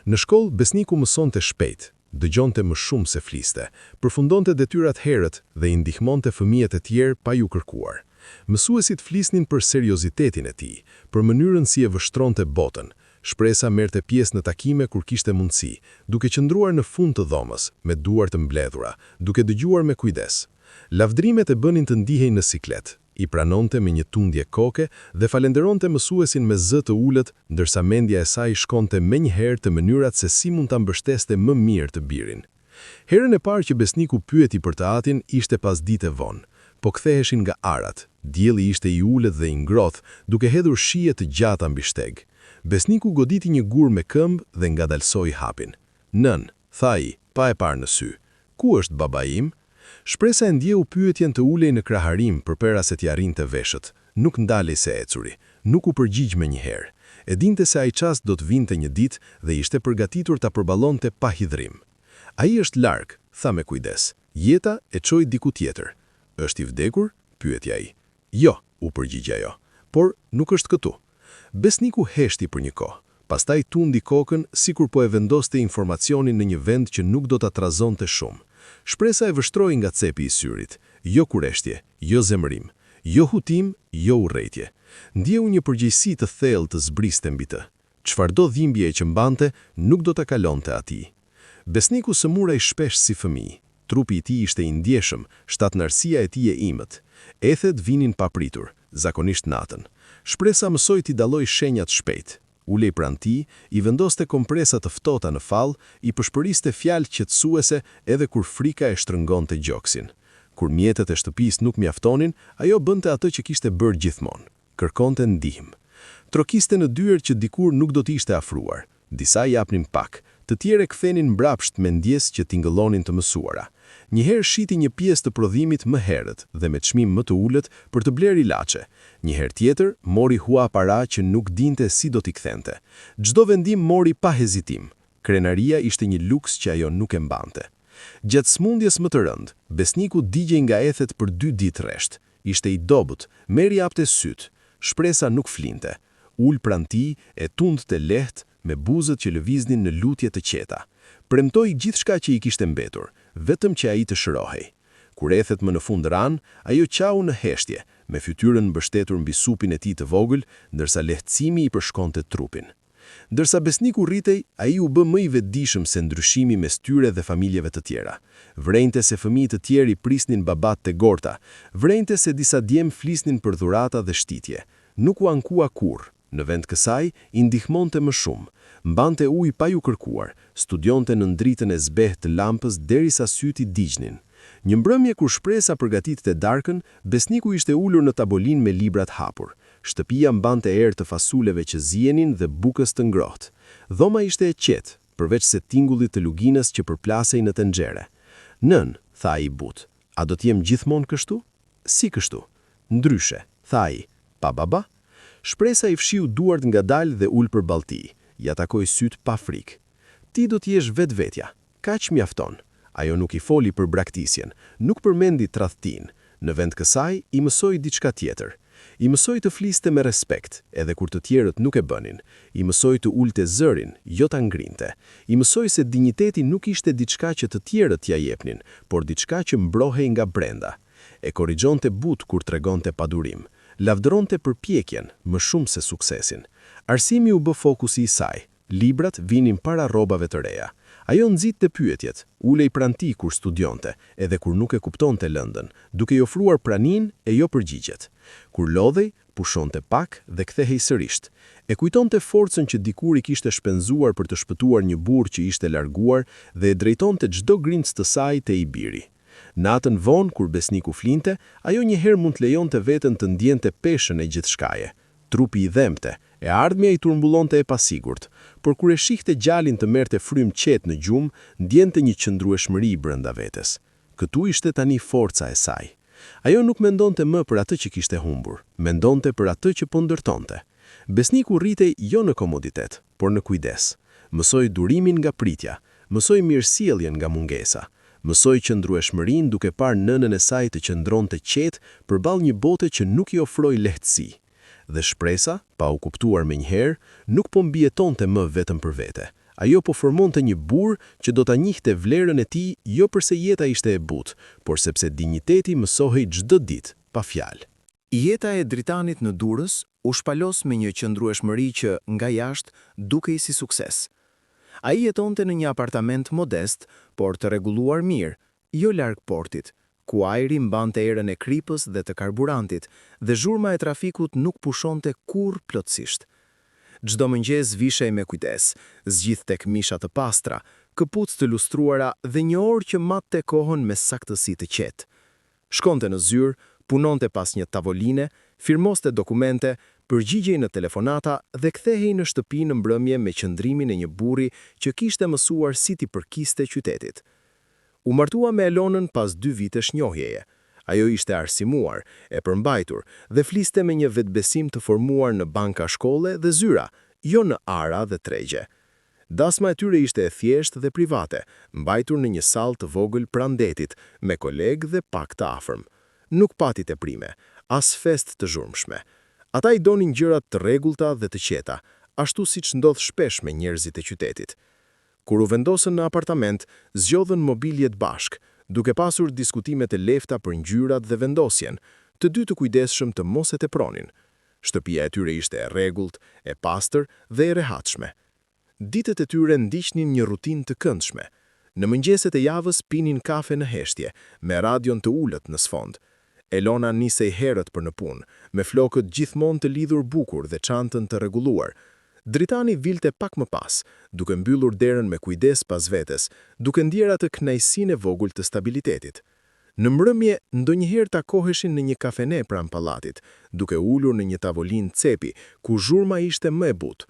Në shkollë besniku mësonte shpejt. Dëgjonte më shumë se fliste, përfundonte detyrat herët dhe i ndihmonte fëmijët e tjerë pa ju kërkuar. Mësuesit flisnin për seriozitetin e tij, për mënyrën si e vështronte botën. Shpresa merrte pjesë në takime kur kishte mundësi, duke qëndruar në fund të dhomës, me duar të mbledhura, duke dëgjuar me kujdes. Lavdrimet e bënin të ndihej në siklet. I pranonte me një tundje koke dhe falenderonte mësuesin me zë të ulët, ndërsa mendja e saj shkonte menjëherë te mënyrat se si mund ta mbështeste më mirë të birin. Herën e parë që besniku pyeti për të atin ishte pas dite vonë, po ktheheshin nga arat. Dielli ishte i ulët dhe i ngrohtë, duke hedhur shije të gjata mbi shteg. Besniku goditi një gur me këmbë dhe ngadalsoi hapin. "Nën," tha ai, pa e parë në sy. "Ku është baba im?" Shpresa e ndjeu pyetjen të ulej në kraharim përpara se t'i arrinte veshët. Nuk ndalej se ecuri, nuk u përgjigj menjëherë. E dinte se ai çast do të vinte një ditë dhe ishte përgatitur ta përballonte pa hidhrim. "Ai është larg," tha me kujdes. "Jeta e çoi diku tjetër." "Është i vdekur?" pyeti ai. "Jo," u përgjigj ajo, "por nuk është këtu." Besniku heshti për një kohë. Pastaj tundi kokën sikur po e vendoste informacionin në një vend që nuk do ta trazonte shumë. Shpresa e vështroi nga cepi i syrit, jo kureshtje, jo zemërim, jo hutim, jo urrëtie. Ndjeu një përgjegjësi të thellë të zbriste mbi të. Çfarëdo dhimbje që mbante, nuk do ta kalonte atij. Besniku sëmuraj shpesh si fëmijë. Trupi i tij ishte i ndjeshëm, shtatnarësia e tij e imët. Ethet vinin papritur, zakonisht natën. Shpresa mësoi t'i dalloj shenjat shpejt. Ulej pranë tij, i vendoste kompresa të ftohta në fall, i përshpëriste fjalë qetësuese edhe kur frika e shtrëngonte gjoksin. Kur mjetet e shtëpisë nuk mjaftonin, ajo bënte atë që kishte bërë gjithmonë. Kërkonte ndihmë. Trokiste në dyert që dikur nuk do t'i ishte afruar. Disa japnin pak, të tjere kthenin mbrapsht me ndjes që tingëllonin të mësuara. Njëherë shiti një pjesë të prodhimit më herët dhe me çmim më të ulët për të bler ilaçe. Njëherë tjetër mori hua para që nuk dinte si do t'i kthente. Çdo vendim mori pa hezitim. Krenaria ishte një luks që ajo nuk e mbante. Gjatë smundjes më të rëndë, besniku digjej nga ethet për 2 ditë rresht. Ishte i dobët, meri hapte syt. Shpresa nuk flinte. Ul pranë tij e tundte lehtë me buzët që lëviznin në lutje të qeta. Premtoi gjithçka që i kishte mbetur, vetëm që ai të shërohej. Kur ethet më në fund ran, ajo qau në heshtje, me fytyrën mbështetur mbi supin e tij të vogël, ndërsa lehtësimi i përshkonte trupin. Ndërsa besniku rritej, ai u bë më i vetëdijshëm se ndryshimi mes tyre dhe familjeve të tjera. Vrejnte se fëmijët të tjerë i prisnin babat të gorta, vrejnte se disa djem flisnin për dhurata dhe shtitje. Nuk u ankua kurrë. Në vend kësaj, i ndihmonte më shumë. Mbante ujë pa ju kërkuar, studionte në ndritën e zbehtë të lampës derisa syti digjnin. Një mbrëmje kur Shpresa përgatitej darkën, besniku ishte ulur në tabolinë me librat hapur. Shtëpia mbante erë të fasuleve që zihenin dhe bukës të ngrohtë. Dhoma ishte e qetë, përveç se tingullit të luginës që përplasej në tenxhere. "Nën," tha ai but, "a do të jem gjithmonë kështu?" "Si kështu?" "Ndryshe," tha ai. "Pa baba?" Shpresa i fshiu duart ngadalë dhe ul përballë tij. Ja takoi syt pa frikë. "Ti do të jesh vetvetja. Kaq mjafton." Ajo nuk i foli për braktisjen, nuk përmendi tradhtin. Në vend kësaj, i mësoi diçka tjetër. I mësoi të fliste me respekt, edhe kur të tjerët nuk e bënin. I mësoi të ulte zërin, jo ta ngrinte. I mësoi se dinjiteti nuk ishte diçka që të tjerët t'ja jepnin, por diçka që mbrohej nga brenda. E korrigjonte but kur tregonte padurim. Lavdëronte përpjekjen, më shumë se suksesin. Arsimi u bë fokusi i saj. Librat vinin para rrobave të reja. Ajo nxitte pyetjet, ulej pranë tij kur studionte, edhe kur nuk e kuptonte lëndën, duke i ofruar praninë e jo përgjigjet. Kur lodhej, pushonte pak dhe kthehej sërish. E kujtonte forcën që dikur i kishte shpenzuar për të shpëtuar një burr që ishte larguar dhe e drejtonte çdo grimc të saj te i biri. Natën vonë kur besniku flinte, ajo njëherë mund të lejonte veten të ndjente peshën e gjithçkaje. Trupi i dhemte, e ardhmja i turmbullonte e pasigurt, por kur e shihte gjalin të merrte frym qetë në gjumë, ndjente një qëndrueshmëri brenda vetes. Këtu ishte tani forca e saj. Ajo nuk mendonte më për atë që kishte humbur, mendonte për atë që po ndërtonte. Besniku rritej jo në komoditet, por në kujdes. Mësoi durimin nga pritja, mësoi mirësjelljen nga mungesa. Mësoi qëndrueshmërinë duke parë nënën e saj të qëndronte qetë përballë një bote që nuk i ofroi lehtësi. Dhe Shpresa, pa u kuptuar menjëherë, nuk po mbijetonte më vetëm për vete. Ajo po formonte një burr që do ta njihte vlerën e tij jo përse jeta ishte e butë, por sepse dinjiteti mësohej çdo ditë, pa fjalë. Jeta e Dritanit në Durrës u shpalos me një qëndrueshmëri që, nga jashtë, dukej si sukses. Ai jetonte në një apartament modest, por të rregulluar mirë, jo larg portit, ku ajri mbante erën e kripës dhe të karburantit, dhe zhurma e trafikut nuk pushonte kurrë plotësisht. Çdo mëngjes vishej me kujdes, zgjidh tek misha të pastra, këpucë të lustruara dhe një orë që matte kohën me saktësi të qetë. Shkonte në zyrë, punonte pas një tavoline, firmoste dokumente, përgjigjej në telefonata dhe kthehej në shtëpi në mbrëmje me qëndrimin e një burri që kishte mësuar si t'i përkiste qytetit. U martua me Elonën pas 2 vitesh njohjeje. Ajo ishte arsimuar, e përmbajtur dhe fliste me një vetbesim të formuar në banka shkolle dhe zyra, jo në ara dhe tregje. Dasma e tyre ishte e thjeshtë dhe private, mbajtur në një sallë të vogël pranë detit, me kolegë dhe pak të afërm. Nuk pati teprime, as fest të zhurmshme. Ata i donin gjërat të rregullta dhe të qeta, ashtu siç ndodh shpesh me njerëzit e qytetit. Kur u vendosën në apartament, zgjodhën mobiljet bashk, duke pasur diskutime të lehta për ngjyrat dhe vendosjen, të dy të kujdesshëm të mos e tepronin. Shtëpia e tyre ishte e rregullt, e pastër dhe e rehatshme. Ditët e tyre ndiqnin një rutinë të këndshme. Në mëngjeset e javës pinin kafe në heshtje, me radion të ulët në sfond. Elona nisej herët për në punë, me flokët gjithmonë të lidhur bukur dhe çantën të rregulluar. Dritani vilte pak më pas, duke mbyllur derën me kujdes pas vetes, duke ndjer atë kënaqësinë e vogël të stabilitetit. Në mbrëmje, ndonjëherë takoheshin në një kafene pranë pallatit, duke ulur në një tavolinë cepi, ku zhurma ishte më e butë.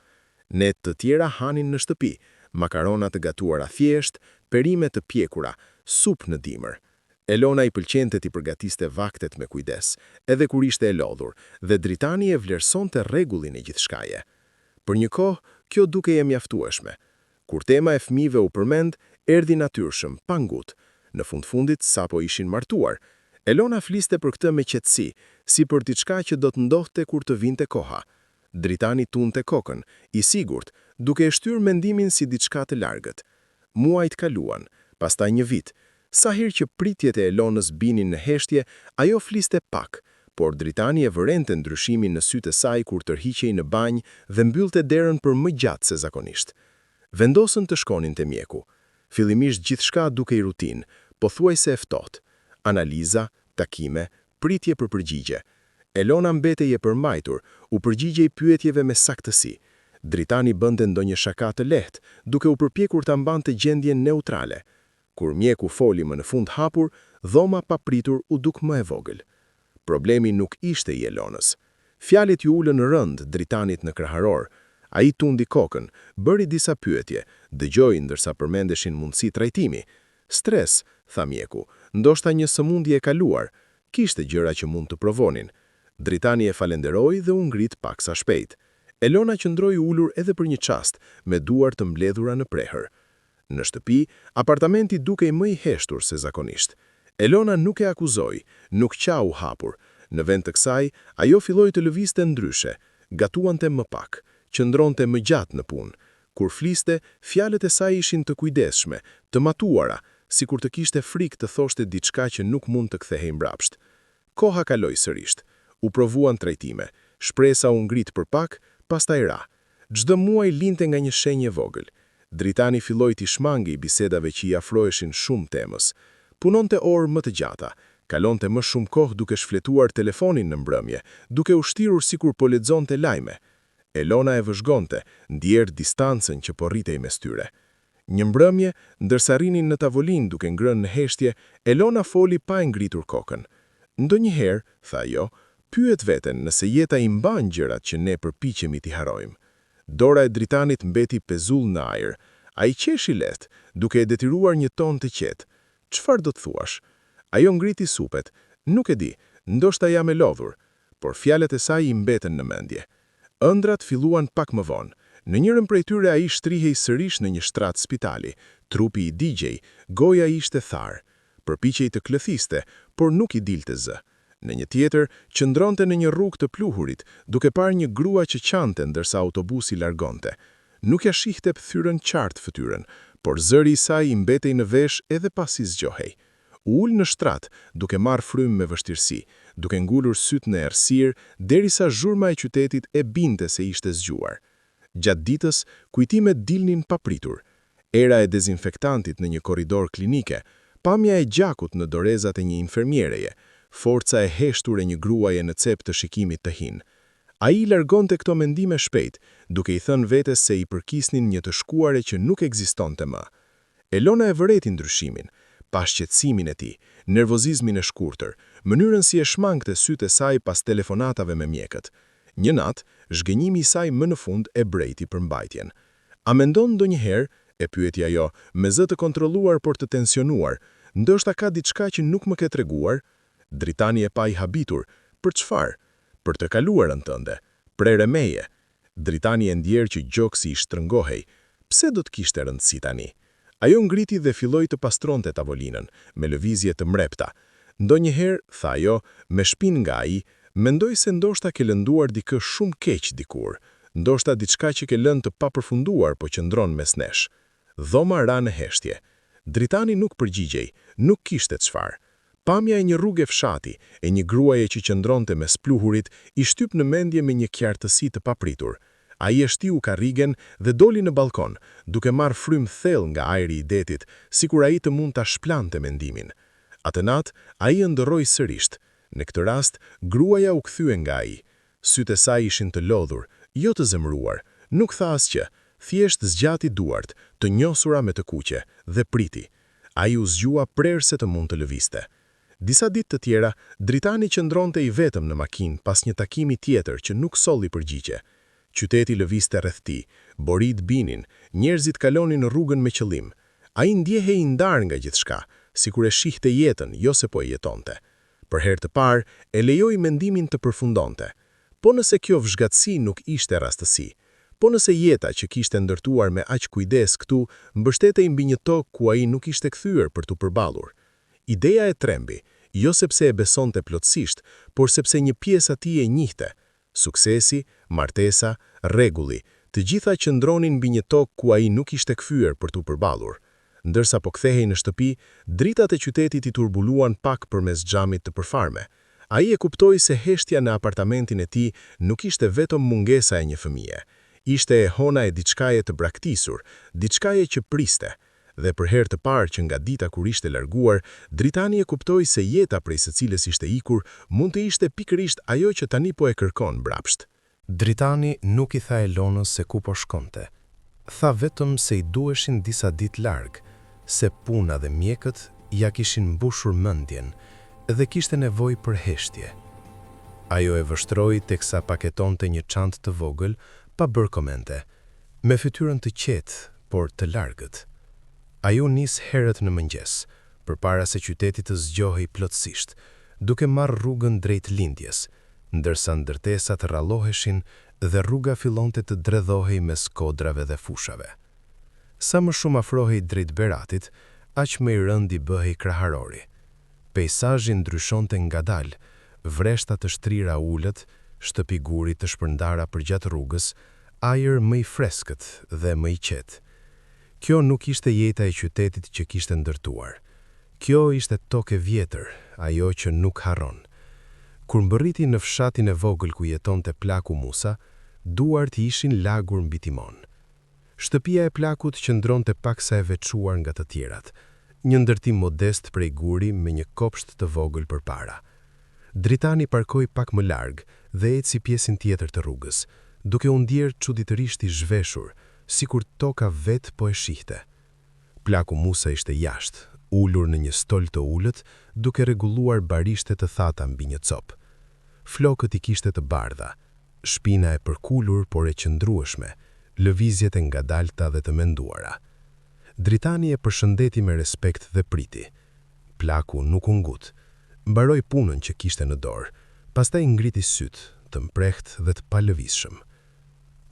Net të tjera hanin në shtëpi, makarona të gatuara thjesht, perime të pjekura, supë në dimër. Elona i pëlqente t'i përgatiste vaktet me kujdes, edhe kur ishte e lodhur, dhe Dritani e vlerësonte rregullin e gjithçkaje. Për një kohë, kjo dukej e mjaftueshme. Kur tema e fëmijëve u përmend, erdhi natyrshëm, pa ngut. Në fundit sapo ishin martuar. Elona fliste për këtë me qetësi, si për diçka që do të ndodhte kur të vinte koha. Dritani tunte kokën, i sigurt, duke e shtyrë mendimin si diçka të largët. Muajt kaluan, pastaj një vit. Sa herë që pritjet e Elonës binin në heshtje, ajo fliste pak, por Dritani e vërente ndryshimin në sytë e saj kur tërhiqej në banjë dhe mbyllte derën për më gjatë se zakonisht. Vendosën të shkonin te mjeku. Fillimisht gjithçka dukej rutinë, pothuajse e ftohtë. Analiza, takime, pritje për përgjigje. Elona mbetej e përmbajtur, u përgjigjej pyetjeve me saktësi. Dritani bënte ndonjë shaka të lehtë, duke u përpjekur ta mbante gjendjen neutrale. Kur mjeku foli më në fund hapur, dhoma papritur u duk më e vogël. Problemi nuk ishte i Elonës. Fjalet ju ulën rënd dritanit në krahëror. Ai tundi kokën, bëri disa pyetje, dëgjoi ndërsa përmendeshin mundësi trajtimi. Stres, tha mjeku, ndoshta një sëmundje e kaluar, kishte gjëra që mund të provonin. Dritani e falenderoi dhe u ngrit paksa shpejt. Elona qëndroi ulur edhe për një çast, me duar të mbledhura në prehër. Në shtëpi, apartamenti dukej më i heshtur se zakonisht. Elona nuk e akuzoi, nuk qau hapur. Në vend të kësaj, ajo filloi të lëvizte ndryshe, gatuante më pak, qëndronte më gjatë në punë. Kur fliste, fjalët e saj ishin të kujdesshme, të matuara, sikur të kishte frikë të thoshte diçka që nuk mund të kthehej mbrapsht. Koha kaloi sërisht. U provuan trajtime. Shpresa u ngrit për pak, pastaj ra. Çdo muaj linte nga një shenjë vogël. Dritani filloi të shmangi bisedave që i afroheshin shumë temës. Punonte orë më të gjata, kalonte më shumë kohë duke shfletuar telefonin në mbrëmje, duke u shtirur sikur po lexonte lajme. Elona e vëzhgonte, ndjer distancën që po rritej mes tyre. Një mbrëmje, ndërsa rinin në tavolinë duke ngrënë në heshtje, Elona foli pa e ngritur kokën. Ndonjëherë, tha ajo, pyet veten nëse jeta i mban gjërat që ne përpiqemi t'i harrojmë. Dora e dritanit mbeti pezull në ajër. Ai qeshi lehtë, duke e detyruar një ton të qetë. Çfarë do të thuash? Ajo ngriti supet. Nuk e di, ndoshta jam e lodhur, por fjalët e saj i mbeten në mendje. Ëndrat filluan pak më vonë. Në njërin prej tyre ai shtrihej sërish në një shtrat spitali. Trupi i digjej, goja ishte tharë. Përpiqej të klëthiste, por nuk i dilte zë. Në një tjetër, qëndronte në një rrugë të pluhurit, duke parë një grua që qante ndërsa autobusi largonte. Nuk ja shihte pthyrën qartë fytyrën, por zëri i saj i mbetej në vesh edhe pasi zgjohej. U ul në shtrat, duke marrë frymë me vështirësi, duke ngulur syt në errësirë, derisa zhurma e qytetit e binte se ishte zgjuar. Gjatë ditës, kujtimet dilnin papritur. Era e dezinfektantit në një korridor klinike, pamja e gjakut në dorezat e një infermiereje, forca e heshtur e një gruaje në cep të shikimit të hinë. Ai largonte këto mendime shpejt, duke i thënë vetes se i përkisnin një të shkuare që nuk ekzistonte më. Elona e vëreti ndryshimin, pas qetësimin e tij, nervozizmin e shkurtër, mënyrën si e shmangte sytë e saj pas telefonatave me mjekët. Një natë, zhgënjimi i saj më në fund e brejti për mbajtjen. A mendon ndonjëherë, e pyeti ajo, me zë të kontrolluar por të tensionuar, ndoshta ka diçka që nuk më ke treguar? Dritani e pa i habitur. Për çfarë? Për të kaluarën tënde. Prere meje. Dritani e ndjer që gjoksi i shtrëngohej. Pse do të kishte rëndësi tani? Ajo ngriti dhe filloi të pastronte tavolinën, me lëvizje të mrepta. Ndonjëherë, tha ajo, me shpinë nga ai, mendoj se ndoshta ke lënduar dikë shumë keq dikur. Ndoshta diçka që ke lënë të papërfunduar po qëndron mes nesh. Dhoma ra në heshtje. Dritani nuk përgjigjej, nuk kishte çfarë. Pamja e një rrugë fshati, e një gruaje që qëndronte mes pluhurit, i shtyp në mendje me një qartësi të papritur. Ai e shtiu karrigen dhe doli në balkon, duke marrë frymë thellë nga ajri i detit, sikur ai të mund ta shplante mendimin. Atë natë, ai ndërroi sërish. Në këtë rast, gruaja u kthye nga ai. Sytë e saj ishin të lodhur, jo të zemëruar. Nuk tha asgjë, thjesht zgjati duart, të njosura me të kuqe, dhe priti. Ai u zgjua prerse të mund të lëvizte. Disa ditë të tjera, Dritani qëndronte i vetëm në makinë pas një takimi tjetër që nuk solli përgjigje. Qyteti lëvizte rreth tij, borit binin, njerëzit kalonin në rrugën me qëllim. Ai ndjehej i ndar nga gjithçka, sikur e shihte jetën, jo se po e jetonte. Për herë të parë, e lejoi mendimin të përfundonte. Po nëse kjo vëzhgatësi nuk ishte rastësi, po nëse jeta që kishte ndërtuar me aq kujdes këtu mbështetej mbi një tokë ku ai nuk ishte kthyer për t'u përballur. Ideja e trembi, jo sepse e besonte plotësisht, por sepse një pjesë atij e njihte. Suksesi, martesa, rregulli, të gjitha qëndronin mbi një tokë ku ai nuk ishte kthyer për t'u përballur. Ndërsa po kthehej në shtëpi, dritat e qytetit i turbuluan pak përmes xhamit të përfarme. Ai e kuptoi se heshtja në apartamentin e tij nuk ishte vetëm mungesa e një fëmije. Ishte e hona e diçkaje të braktisur, diçkaje që priste. Dhe për herë të parë që nga dita kur ishte larguar, Dritani e kuptoi se jeta prej së cilës ishte ikur mund të ishte pikërisht ajo që tani po e kërkon mbrapsht. Dritani nuk i tha Elonës se ku po shkonte. Tha vetëm se i duheshin disa ditë larg, se puna dhe mjekët ja kishin mbushur mendjen dhe kishte nevojë për heshtje. Ajo e vështroi teksa paketonte një çantë të vogël pa bërë komente, me fytyrën të qetë, por të largët. Ajo nis herët në mëngjes, përpara se qyteti të zgjohej plotësisht, duke marrë rrugën drejt lindjes, ndërsa ndërtesat rralloheshin dhe rruga fillonte të dredhohej mes kodrave dhe fushave. Sa më shumë afrohej drejt Beratit, aq më i rënd i bëhej kraharori. Peizazhi ndryshonte ngadalë, vreshta të shtrira ulët, shtëpi guri të shpërndara përgjatë rrugës, ajër më i freskët dhe më i qetë. Kjo nuk ishte jeta e qytetit që kishte ndërtuar. Kjo ishte tokë e vjetër, ajo që nuk harron. Kur mbërriti në fshatin e vogël ku jetonte Plaku Musa, duart i ishin lagur mbi timon. Shtëpia e Plakut qëndronte paksa e veçuar nga të tjerat, një ndërtim modest prej guri me një kopsht të vogël përpara. Dritani parkoi pak më larg dhe eci pjesën tjetër të rrugës, duke u ndjerë çuditërisht i zhveshur, sikur toka vet po e shihte. Plaku Musa ishte jashtë, ulur në një stol të ulët, duke rregulluar barishte të thata mbi një copë. Flokët i kishte të bardha, shpina e përkulur por e qëndrueshme, lëvizjet e ngadalta dhe të menduara. Dritani e përshëndeti me respekt dhe priti. Plaku nuk u ngut, mbaroi punën që kishte në dorë, pastaj ngriti syt, të mprehtë dhe të palëvizshëm.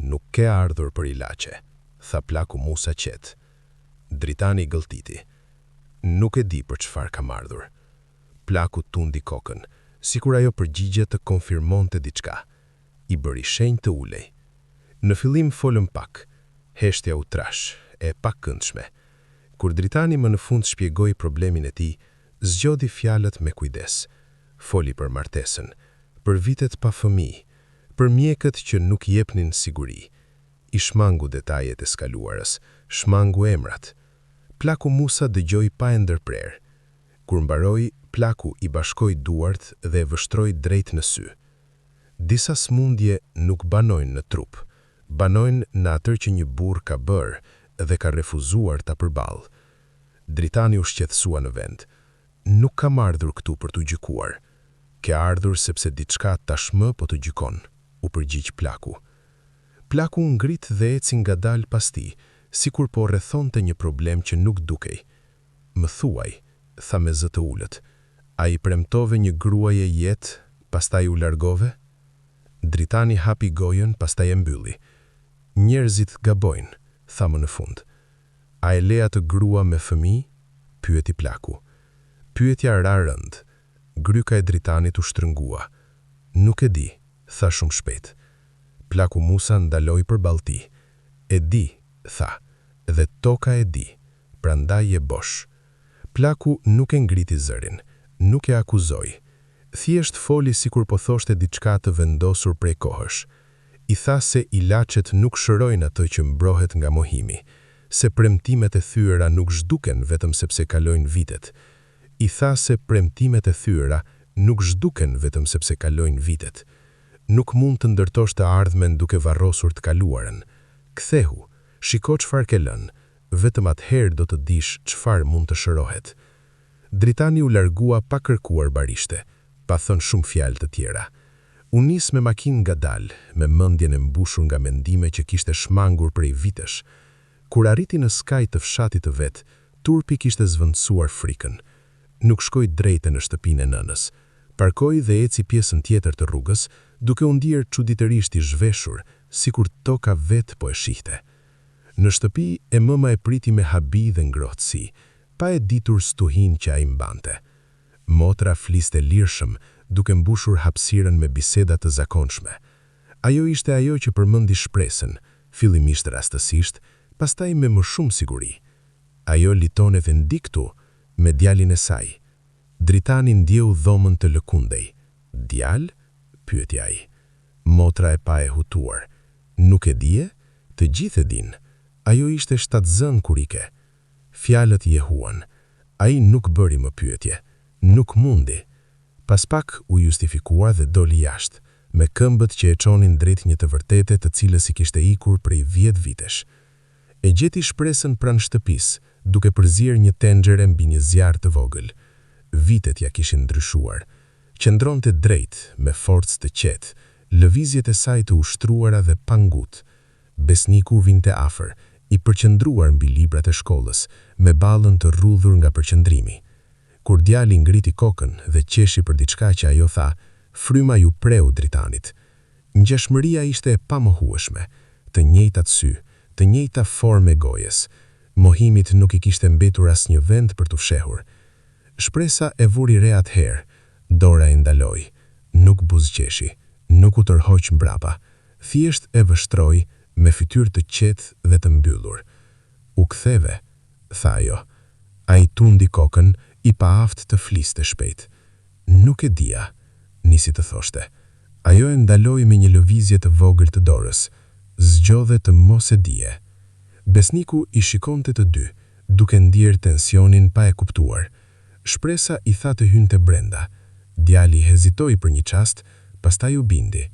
Nuk ke ardhur për ilaçe, tha Plaku Musa qetë. Dritani gëlltiti. Nuk e di për çfarë kam ardhur. Plaku tundi kokën, sikur ajo përgjigje të konfirmonte diçka. I bëri shenjë të ulej. Në fillim folën pak, heshtja u trash, e pakëndshme. Kur Dritani më në fund shpjegoi problemin e tij, zgjodhi fjalët me kujdes. Foli për martesën, për vitet pa fëmijë, për mjekët që nuk jepnin siguri. I shmangu detajet e skaluarës, shmangu emrat. Plaku Musa dëgjoi pa e ndërprer. Kur mbaroi, Plaku i bashkoi duart dhe e vështroi drejt në sy. Disa smundje nuk banojnë në trup, banojnë në atër që një burr ka bërë dhe ka refuzuar ta përballë. Dritani u shqetësua në vend. Nuk kam ardhur këtu për t'u gjykuar. Ke ardhur sepse diçka tashmë po të gjykon, u përgjigj Plaku. Plaku ngrit dhe eci ngadalë pas tij, sikur po rrethonte një problem që nuk dukej. Më thuaj, tha me zë të ulët, a i premtove një gruaje jetë, pastaj u largove? Dritani hapi gojën, pastaj e mbylli. Njerëzit gabojnë, tha më në fund. A e le atë grua me fëmijë? Pyeti Plaku. Pyetja ra rënd. Gryka e Dritanit u shtrëngua. Nuk e di, tha shumë shpejt. Plaku Musa ndaloi përballë tij. E di, tha, dhe toka e di, prandaj e bosh. Plaku nuk e ngriti zërin, nuk e akuzoi. Thjesht foli sikur po thoshte diçka të vendosur prej kohësh. I tha se ilaçet nuk shërojnë atë që mbrohet nga mohimi, se premtimet e thyera nuk zhduken vetëm sepse kalojnë vitet. I tha se premtimet e thyera nuk zhduken vetëm sepse kalojnë vitet. Nuk mund të ndërtosh të ardhmen duke varrosur të kaluarën. Kthehu, shiko çfarë ke lënë, vetëm atëherë do të dish çfarë mund të shërohet. Dritani u largua pa kërkuar barishte, pa thënë shumë fjalë të tjera. U nis me makinë ngadalë, me mendjen e mbushur nga mendime që kishte shmangur prej vitesh. Kur arriti në skaj të fshatit të vet, turpi kishte zvendësuar frikën. Nuk shkoi drejtë në shtëpinë e nënës. Parkoi dhe eci pjesën tjetër të rrugës, duke u ndier çuditërisht i zhveshur, sikur toka vet po e shihte. Në shtëpi e mëma e priti me habi dhe ngrohtësi, pa e ditur stuhin që ai mbante. Motra fliste lirshëm, duke mbushur hapësirën me biseda të zakonshme. Ajo ishte ajo që përmendi shpresën, fillimisht rastësisht, pastaj me më shumë siguri. Ajo liton edhe ndiktu me djalin e saj. Dritani ndjeu dhomën të lëkundej. Djal? Pyeti ai. Motra e pa e hutuar. Nuk e dije? Të gjithë e din. Ajo ishte shtatzën kur ike. Fjalët jehuan. Ai nuk bëri më pyetje. Nuk mundi. Pas pak u justifikua dhe doli jashtë, me këmbët që e çonin drejt një të vërtete të cilës I kishte ikur prej 10 vitesh. E gjeti shpresën pranë shtëpisë, duke përzirë një tenxhere mbi një zjarr të vogël. Vitet ja kishin ndryshuar. Qëndronte drejt, me forcë të qetë, lëvizjet e saj të ushtruara dhe pa ngut. Besniku vinte afër, i përqendruar mbi librat e shkollës, me ballën të rrudhur nga përqendrimi. Kur djali ngriti kokën dhe qeshi për diçka që ajo tha, fryma ju preu Dritanit. Ngjashmëria ishte e pamohueshme, të njëjtat sy, të njëjta formë gojës. Mohimit nuk i kishte mbetur asnjë vend për t'u fshehur. Shpresa e vuri re atëherë, dora e ndaloi, nuk buzëqeshi, nuk u tërhoq mbrapa, thjesht e vështroi me fytyrë të qetë dhe të mbyllur. U ktheve, tha ajo. Ai tundi kokën, i paaft të fliste shpejt. Nuk e dia, nisi të thoshte. Ajo e ndaloi me një lëvizje të vogël të dorës, zgjodhe të mos e dije. Besniku i shikonte të dy, duke ndjerë tensionin pa e kuptuar. Shpresa i tha të hynte brenda. Djali hezitoi për një çast, pastaj u bindi.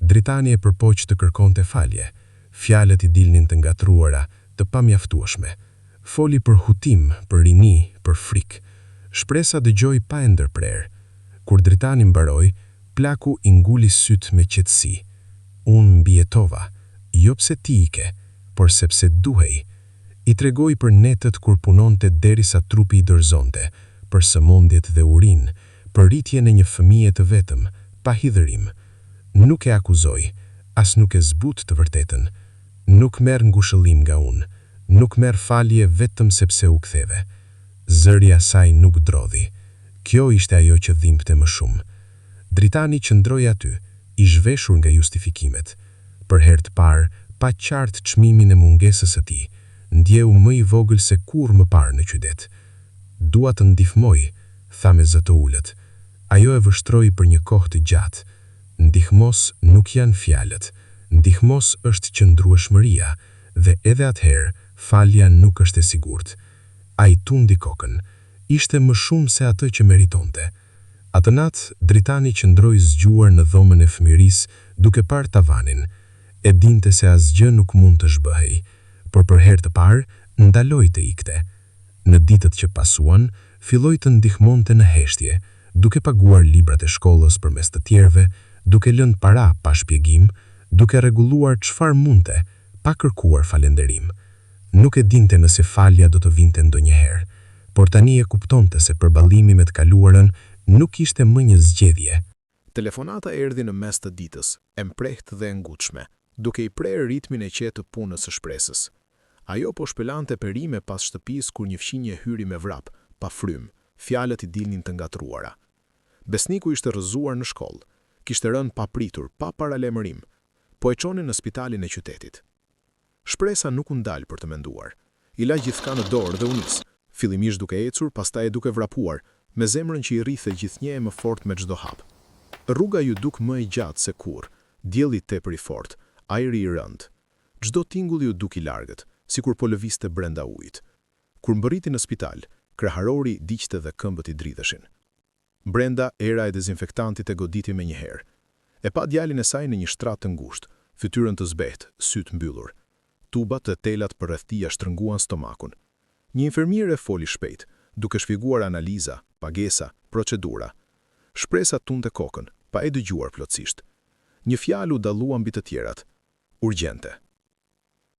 Dritani e përpoq të kërkonte falje. Fjalët i dilnin të ngatruara, të pamjaftueshme. Foli për hutim, për rini, për frikë. Shpresa dëgjoi pa e ndërprer. Kur Dritani mbaroi, plaku i nguli syt me qetësi. Unë mbijetova, jo pse ti ike, por sepse duhej. I tregoi për netët kur punonte derisa trupi i dorëzonte, për sëmundjet dhe urinë, për rritjen e një fëmije të vetëm, pa hidhërim. Nuk e akuzoi, as nuk e zbut të vërtetën. Nuk merr ngushëllim nga unë, nuk merr falje vetëm sepse u ktheve. Zëria saj nuk drodhi. Kjo ishte ajo që dhimbte më shumë. Dritani qëndroi aty, i zhveshur nga justifikimet. Për herë të parë, pa qartë çmimin e mungesës së tij, ndjeu më i vogël se kurrë më parë në qytet. Dua të ndihmoj, tha me zë të ulët. Ajo e vështroi për një kohë të gjatë. Ndihmos nuk janë fjalët, ndihmos është qëndrueshmëria, dhe edhe atëherë falja nuk është e sigurt. Ai tundi kokën, ishte më shumë se atë që meritonte. Atë natë, Dritani qëndroi zgjuar në dhomën e fëmirisë, duke parë tavanin. E dinte se asgjë nuk mund të zhbëhej, por për herë të parë ndaloi të ikte. Në ditët që pasuan, filloi të ndihmonte në heshtje, duke paguar librat e shkollës përmes të tjerëve, duke lënë para pa shpjegim, duke rregulluar çfarë mundte, pa kërkuar falënderim. Nuk e dinte nëse falja do të vinte ndonjëherë, por tani e kuptonte se përballimi me të kaluarën nuk ishte më një zgjedhje. Telefonata erdhi në mes të ditës, e mprehtë dhe e ngutshme, duke i prerë ritmin e qetë të punës së shpresës. Ajo po shpelante perime pas shtëpisë kur një fqinje hyri me vrap, pa frymë, fjalët i dilnin të ngatruara. Besniku ishte rrëzuar në shkollë, kishte rënë pa pritur, pa paralajmërim, po e çonin në spitalin e qytetit. Shpresa nuk u ndal për të menduar. I la gjithçka në dorë dhe u nis, fillimisht duke ecur, pastaj duke vrapuar, me zemrën që i rrithe gjithnjëherë më fort me çdo hap. Rruga ju duk më e gjatë se kurrë, dielli tepër i fortë, ajri i rënd. Çdo tingull ju duk i largët, sikur po lëvizte brenda ujit. Kur mbërriti në spital, kreharori diqte dhe këmbët i dridheshin. Brenda, era e dezinfektantit e goditi me njëherë. E pa djalin e saj në një shtrat të ngushtë, fytyrën të zbehtë, syt mbyllur. Tubat dhe telat për rreth tij shtrënguan stomakun. Një infermiere foli shpejt, duke shpjeguar analiza, pagesa, procedura. Shpresa tunte kokën, pa e dëgjuar plotësisht. Një fjalë u dallua mbi të tjerat. Urgjente.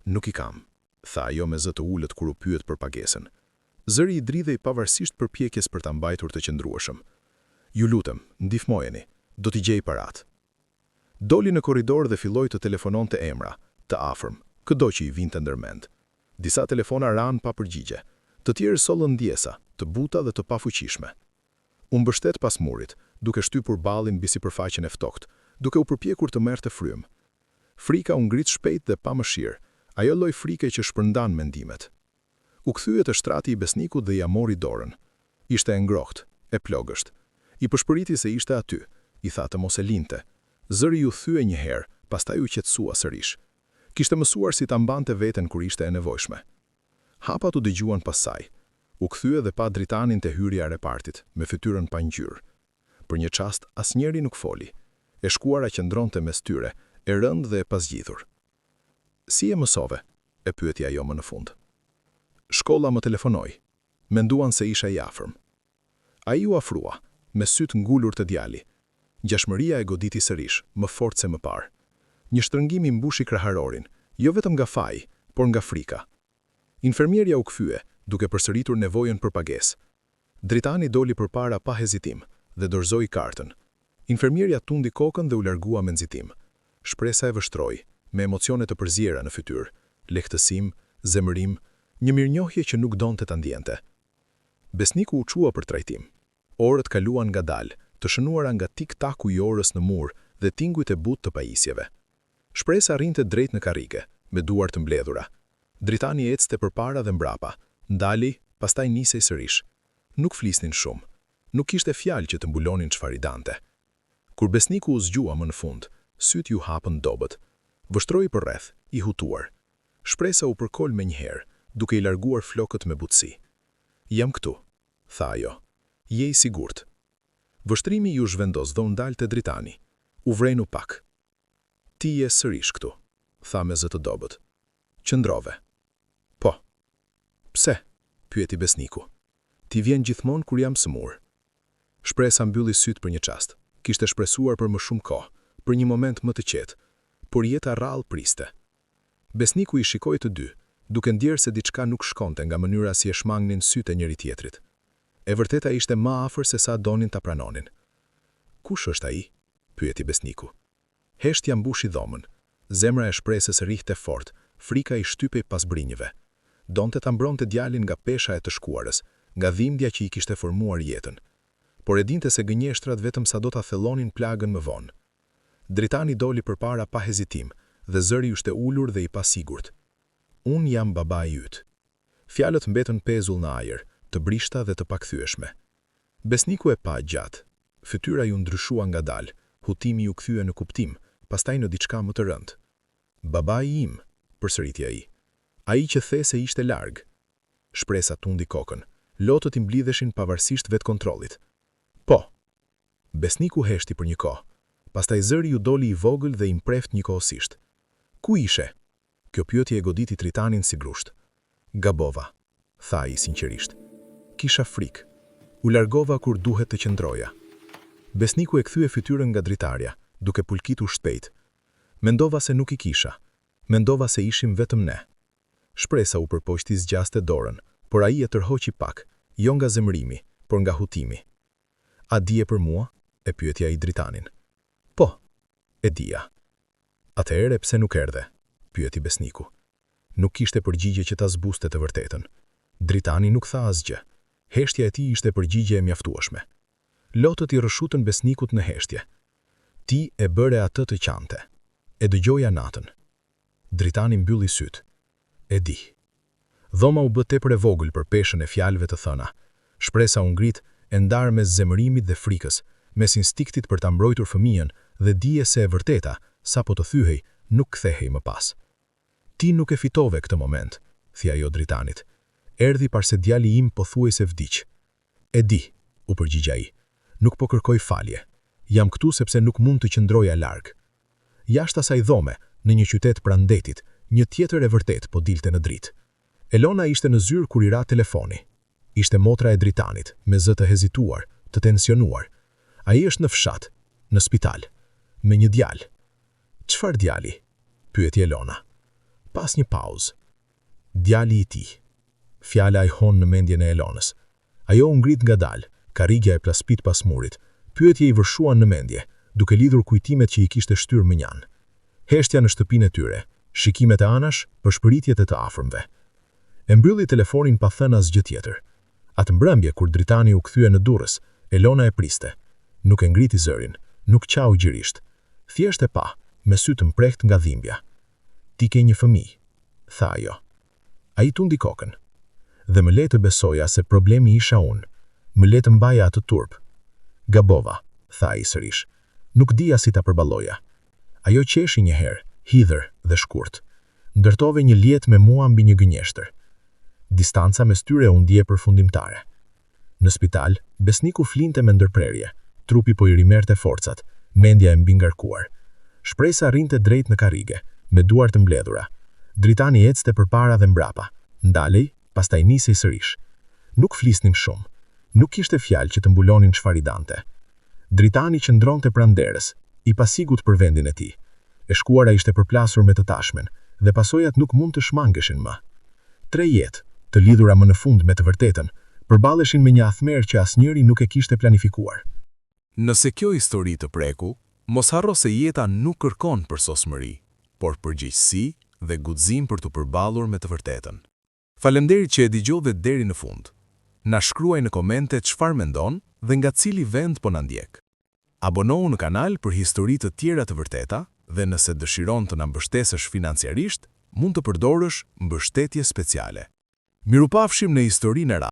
Nuk i kam, tha ajo me zë të ulët kur u pyet për pagesën. Zëri i dridhej pavarësisht përpjekjes për ta mbajtur të qëndrueshëm. Ju lutem, ndihmojeni, do t'i gjej parat. Doli në korridor dhe filloi të telefononte emra, të afërm, këdo që i vinte ndërmend. Disa telefona ranë pa përgjigje, të tjerë sollën ndjesa, të buta dhe të pafuqishme. U mbështet pas murit, duke shtypur ballin mbi sipërfaqen e ftohtë, duke u përpjekur të merrte frymë. Frika u ngrit shpejt dhe pa mëshirë, ajo lloj frike që shpërndan mendimet. U kthye te shtrati i besnikut dhe ja mori dorën. Ishte e ngrohtë, e plogësht. I përshpëriti se ishte aty, i tha të mos e linte. Zëri ju thye një herë, pastaj u qetësua sërish. Kishte mësuar si ta mbante veten kur ishte e nevojshme. Hapat u dëgjuan pas saj. U kthye dhe pa Dritanin te hyrja e repartit, me fytyrën pa ngjyrë. Për një çast asnjëri nuk foli. E shkuara qëndronte mes tyre, e rënd dhe e pasgjidhur. Si e mësove? E pyeti ajo më në fund. Shkolla më telefonoi. Menduan se isha i afërm. Ai u afrua, me sytë ngulur të djali. Gjashmëria e goditi sërish, më fort se më parë. Një shtrëngim i mbushi kraharorin, jo vetëm nga faji, por nga frika. Infermierja u kthye, duke përsëritur nevojën për pagesë. Dritani doli përpara pa hezitim dhe dorëzoi kartën. Infermierja tundi kokën dhe u largua me nxitim. Shpresa e vështroi, me emocione të përziera në fytyrë, lehtësim, zemërim, një mirënjohje që nuk donte ta ndjente. Besniku u çua për trajtim. Orët kaluan ngadalë, të shënuara nga tik-taku i orës në mur dhe tingujt e butë të pajisjeve. Shpresa rrinte drejt në karrige, me duar të mbledhura. Dritani ecte përpara dhe mbrapa, ndali, pastaj nisej sërish. Nuk flisnin shumë, nuk kishte fjalë që të mbulonin çfarë i dante. Kur besniku u zgjua më në fund, sytë ju hapën dobët. Vështroi për rreth, i hutuar. Shpresa u përkol menjëherë, duke i larguar flokët me butësi. Jam këtu, tha ajo. Je i sigurt. Vështrimi ju zhvendos dhe u ndal te Dritani. U vrenu pak. Ti je sërish këtu, tha me zë të dobët. Qëndrove. Po. Pse? Pyeti besniku. Ti vjen gjithmonë kur jam sëmur. Shpresa mbylli sytë për një çast. Kishte shpresuar për më shumë kohë, për një moment më të qetë, por jeta rrallë priste. Besniku i shikoi të dy, duke ndjerë se diçka nuk shkonte nga mënyra si e shmangnin sytë e njëri tjetrit. E vërteta ishte më afër se sa donin ta pranonin. Kush është ai? Pyeti besniku. Heshtja mbushi dhomën. Zemra e shpresës rrihte fort, frika i shtypej pas brinjëve. Donte ta mbronte djalin nga pesha e të shkuarës, nga dhimbja që i kishte formuar jetën. Por e dinte se gënjeshtrat vetëm sa do ta thellonin plagën më vonë. Dritani doli përpara pa hezitim, dhe zëri ishte ulur dhe i pasigurt. Unë jam babai yt. Fjalët mbetën pezull në ajër, të brishta dhe të pakthyeshme. Besniku e pa gjatë. Fytyra ju ndryshua ngadalë, hutimi ju kthye në kuptim, pastaj në diçka më të rëndë. Babai im, përsëriti ai. Ai që the se ishte larg. Shpresa tundi kokën. Lotët i mblidheshin pavarësisht vetë kontrollit. Po. Besniku heshti për një kohë. Pastaj zëri ju doli i vogël dhe i mpreft njëkohësisht. Ku ishe? Kjo pyetje e goditi Tritanin si grusht. Gabova, tha i sinqerisht. Kisha frikë. U largova kur duhet të qëndroja. Besniku e kthye fytyrën nga dritarja, duke pulkitur shpejt. Mendova se nuk i kisha. Mendova se ishim vetëm ne. Shpresa u përpoqti zgjaste dorën, por ai e tërhoqi pak, jo nga zemërimi, por nga hutimi. A dije për mua? E pyetja i Dritanin. Po, e dija. Atëherë pse nuk erdhe? Pyeti besniku. Nuk kishte përgjigje që ta zbuste të vërtetën. Dritani nuk tha asgjë. Heshtja e tij ishte përgjigje e mjaftueshme. Lotët i rrëshutën besnikut në heshtje. Ti e bëre atë të qante. E dëgjoja natën. Dritani mbylli syt. E di. Dhoma u bë tepër e vogël për peshën e fjalëve të thëna. Shpresa u ngrit e ndarë mes zemërimit dhe frikës, mes instiktit për ta mbrojtur fëmijën dhe dije se e vërteta, sapo të thyhej, nuk kthehej më pas. Ti nuk e fitove këtë moment, thia ajo Dritanit. Erdhi parse djali im pothuajse vdiq. E di, u përgjigj ai. Nuk po kërkoj falje. Jam këtu sepse nuk mund të qëndroja larg. Jashtë asaj dhome, në një qytet pranë detit, një tjetër e vërtet po dilte në dritë. Elona ishte në zyrë kur i ra telefoni. Ishte motra e Dritanit, me zë të hezituar, të tensionuar. Ai është në fshat, në spital, me një djalë. Çfarë djali? Pyeti Elona. Pas një pauzë. Djali i tij. Fjala i hon në mendjen e Elonës. Ajo u ngrit ngadalë, karrigja e plaspit pas murit. Pyetja i vërshuan në mendje, duke lidhur kujtimet që i kishte shtyrë më njan. Heshtja në shtëpinë e tyre, shikimet e anash, përshpëritjet e të afërmve. E mbylli telefonin pa thënë asgjë tjetër. Atë mbrëmje kur Dritani u kthye në Durrës, Elona e priste. Nuk e ngriti zërin, nuk qau gjirisht. Thjesht e pa, me sy të mprehtë nga dhimbja. Ti ke një fëmijë, tha ajo. Ai tundi kokën. Dhe më le të besoja se problemi isha unë. Më le të mbaja atë turp. Gabova, tha ai sërish. Nuk dija si ta përballoja. Ajo qeshi një herë, hidhër dhe shkurt. Ndërtove një ljet me mua mbi një gënjeshtër. Distanca mes tyre u ndje përfundimtare. Në spital, besniku flinte me ndërprerje. Trupi po i rimerte forcat, mendja e mbi ngarkuar. Shpresa rrinte drejt në karrige, me duar të mbledhura. Dritani ecte përpara dhe mbrapa. Ndalej, pastaj nisej sërish. Nuk flisnim shumë. Nuk kishte fjalë që të mbulonin çfarë i dante. Dritani qëndronte pranë derës, i pasigut për vendin e tij. E shkuara ishte përplasur me të tashmen, dhe pasojat nuk mund të shmangeshin më. 3 jetë, të lidhura më në fund me të vërtetën, përballeshin me një athmerë që asnjëri nuk e kishte planifikuar. Nëse kjo histori të preku, mos harro se jeta nuk kërkon përsosmëri, por përgjegjësi dhe guxim për të përballur me të vërtetën. Faleminderit që e dëgjove deri në fund. Na shkruaj në komente çfarë mendon dhe nga cili vend po na ndjek. Abonohu në kanal për histori të tjera të vërteta dhe nëse dëshiron të na mbështesësh financiarisht, mund të përdorësh mbështetje speciale. Mirupafshim në historinë e radhës.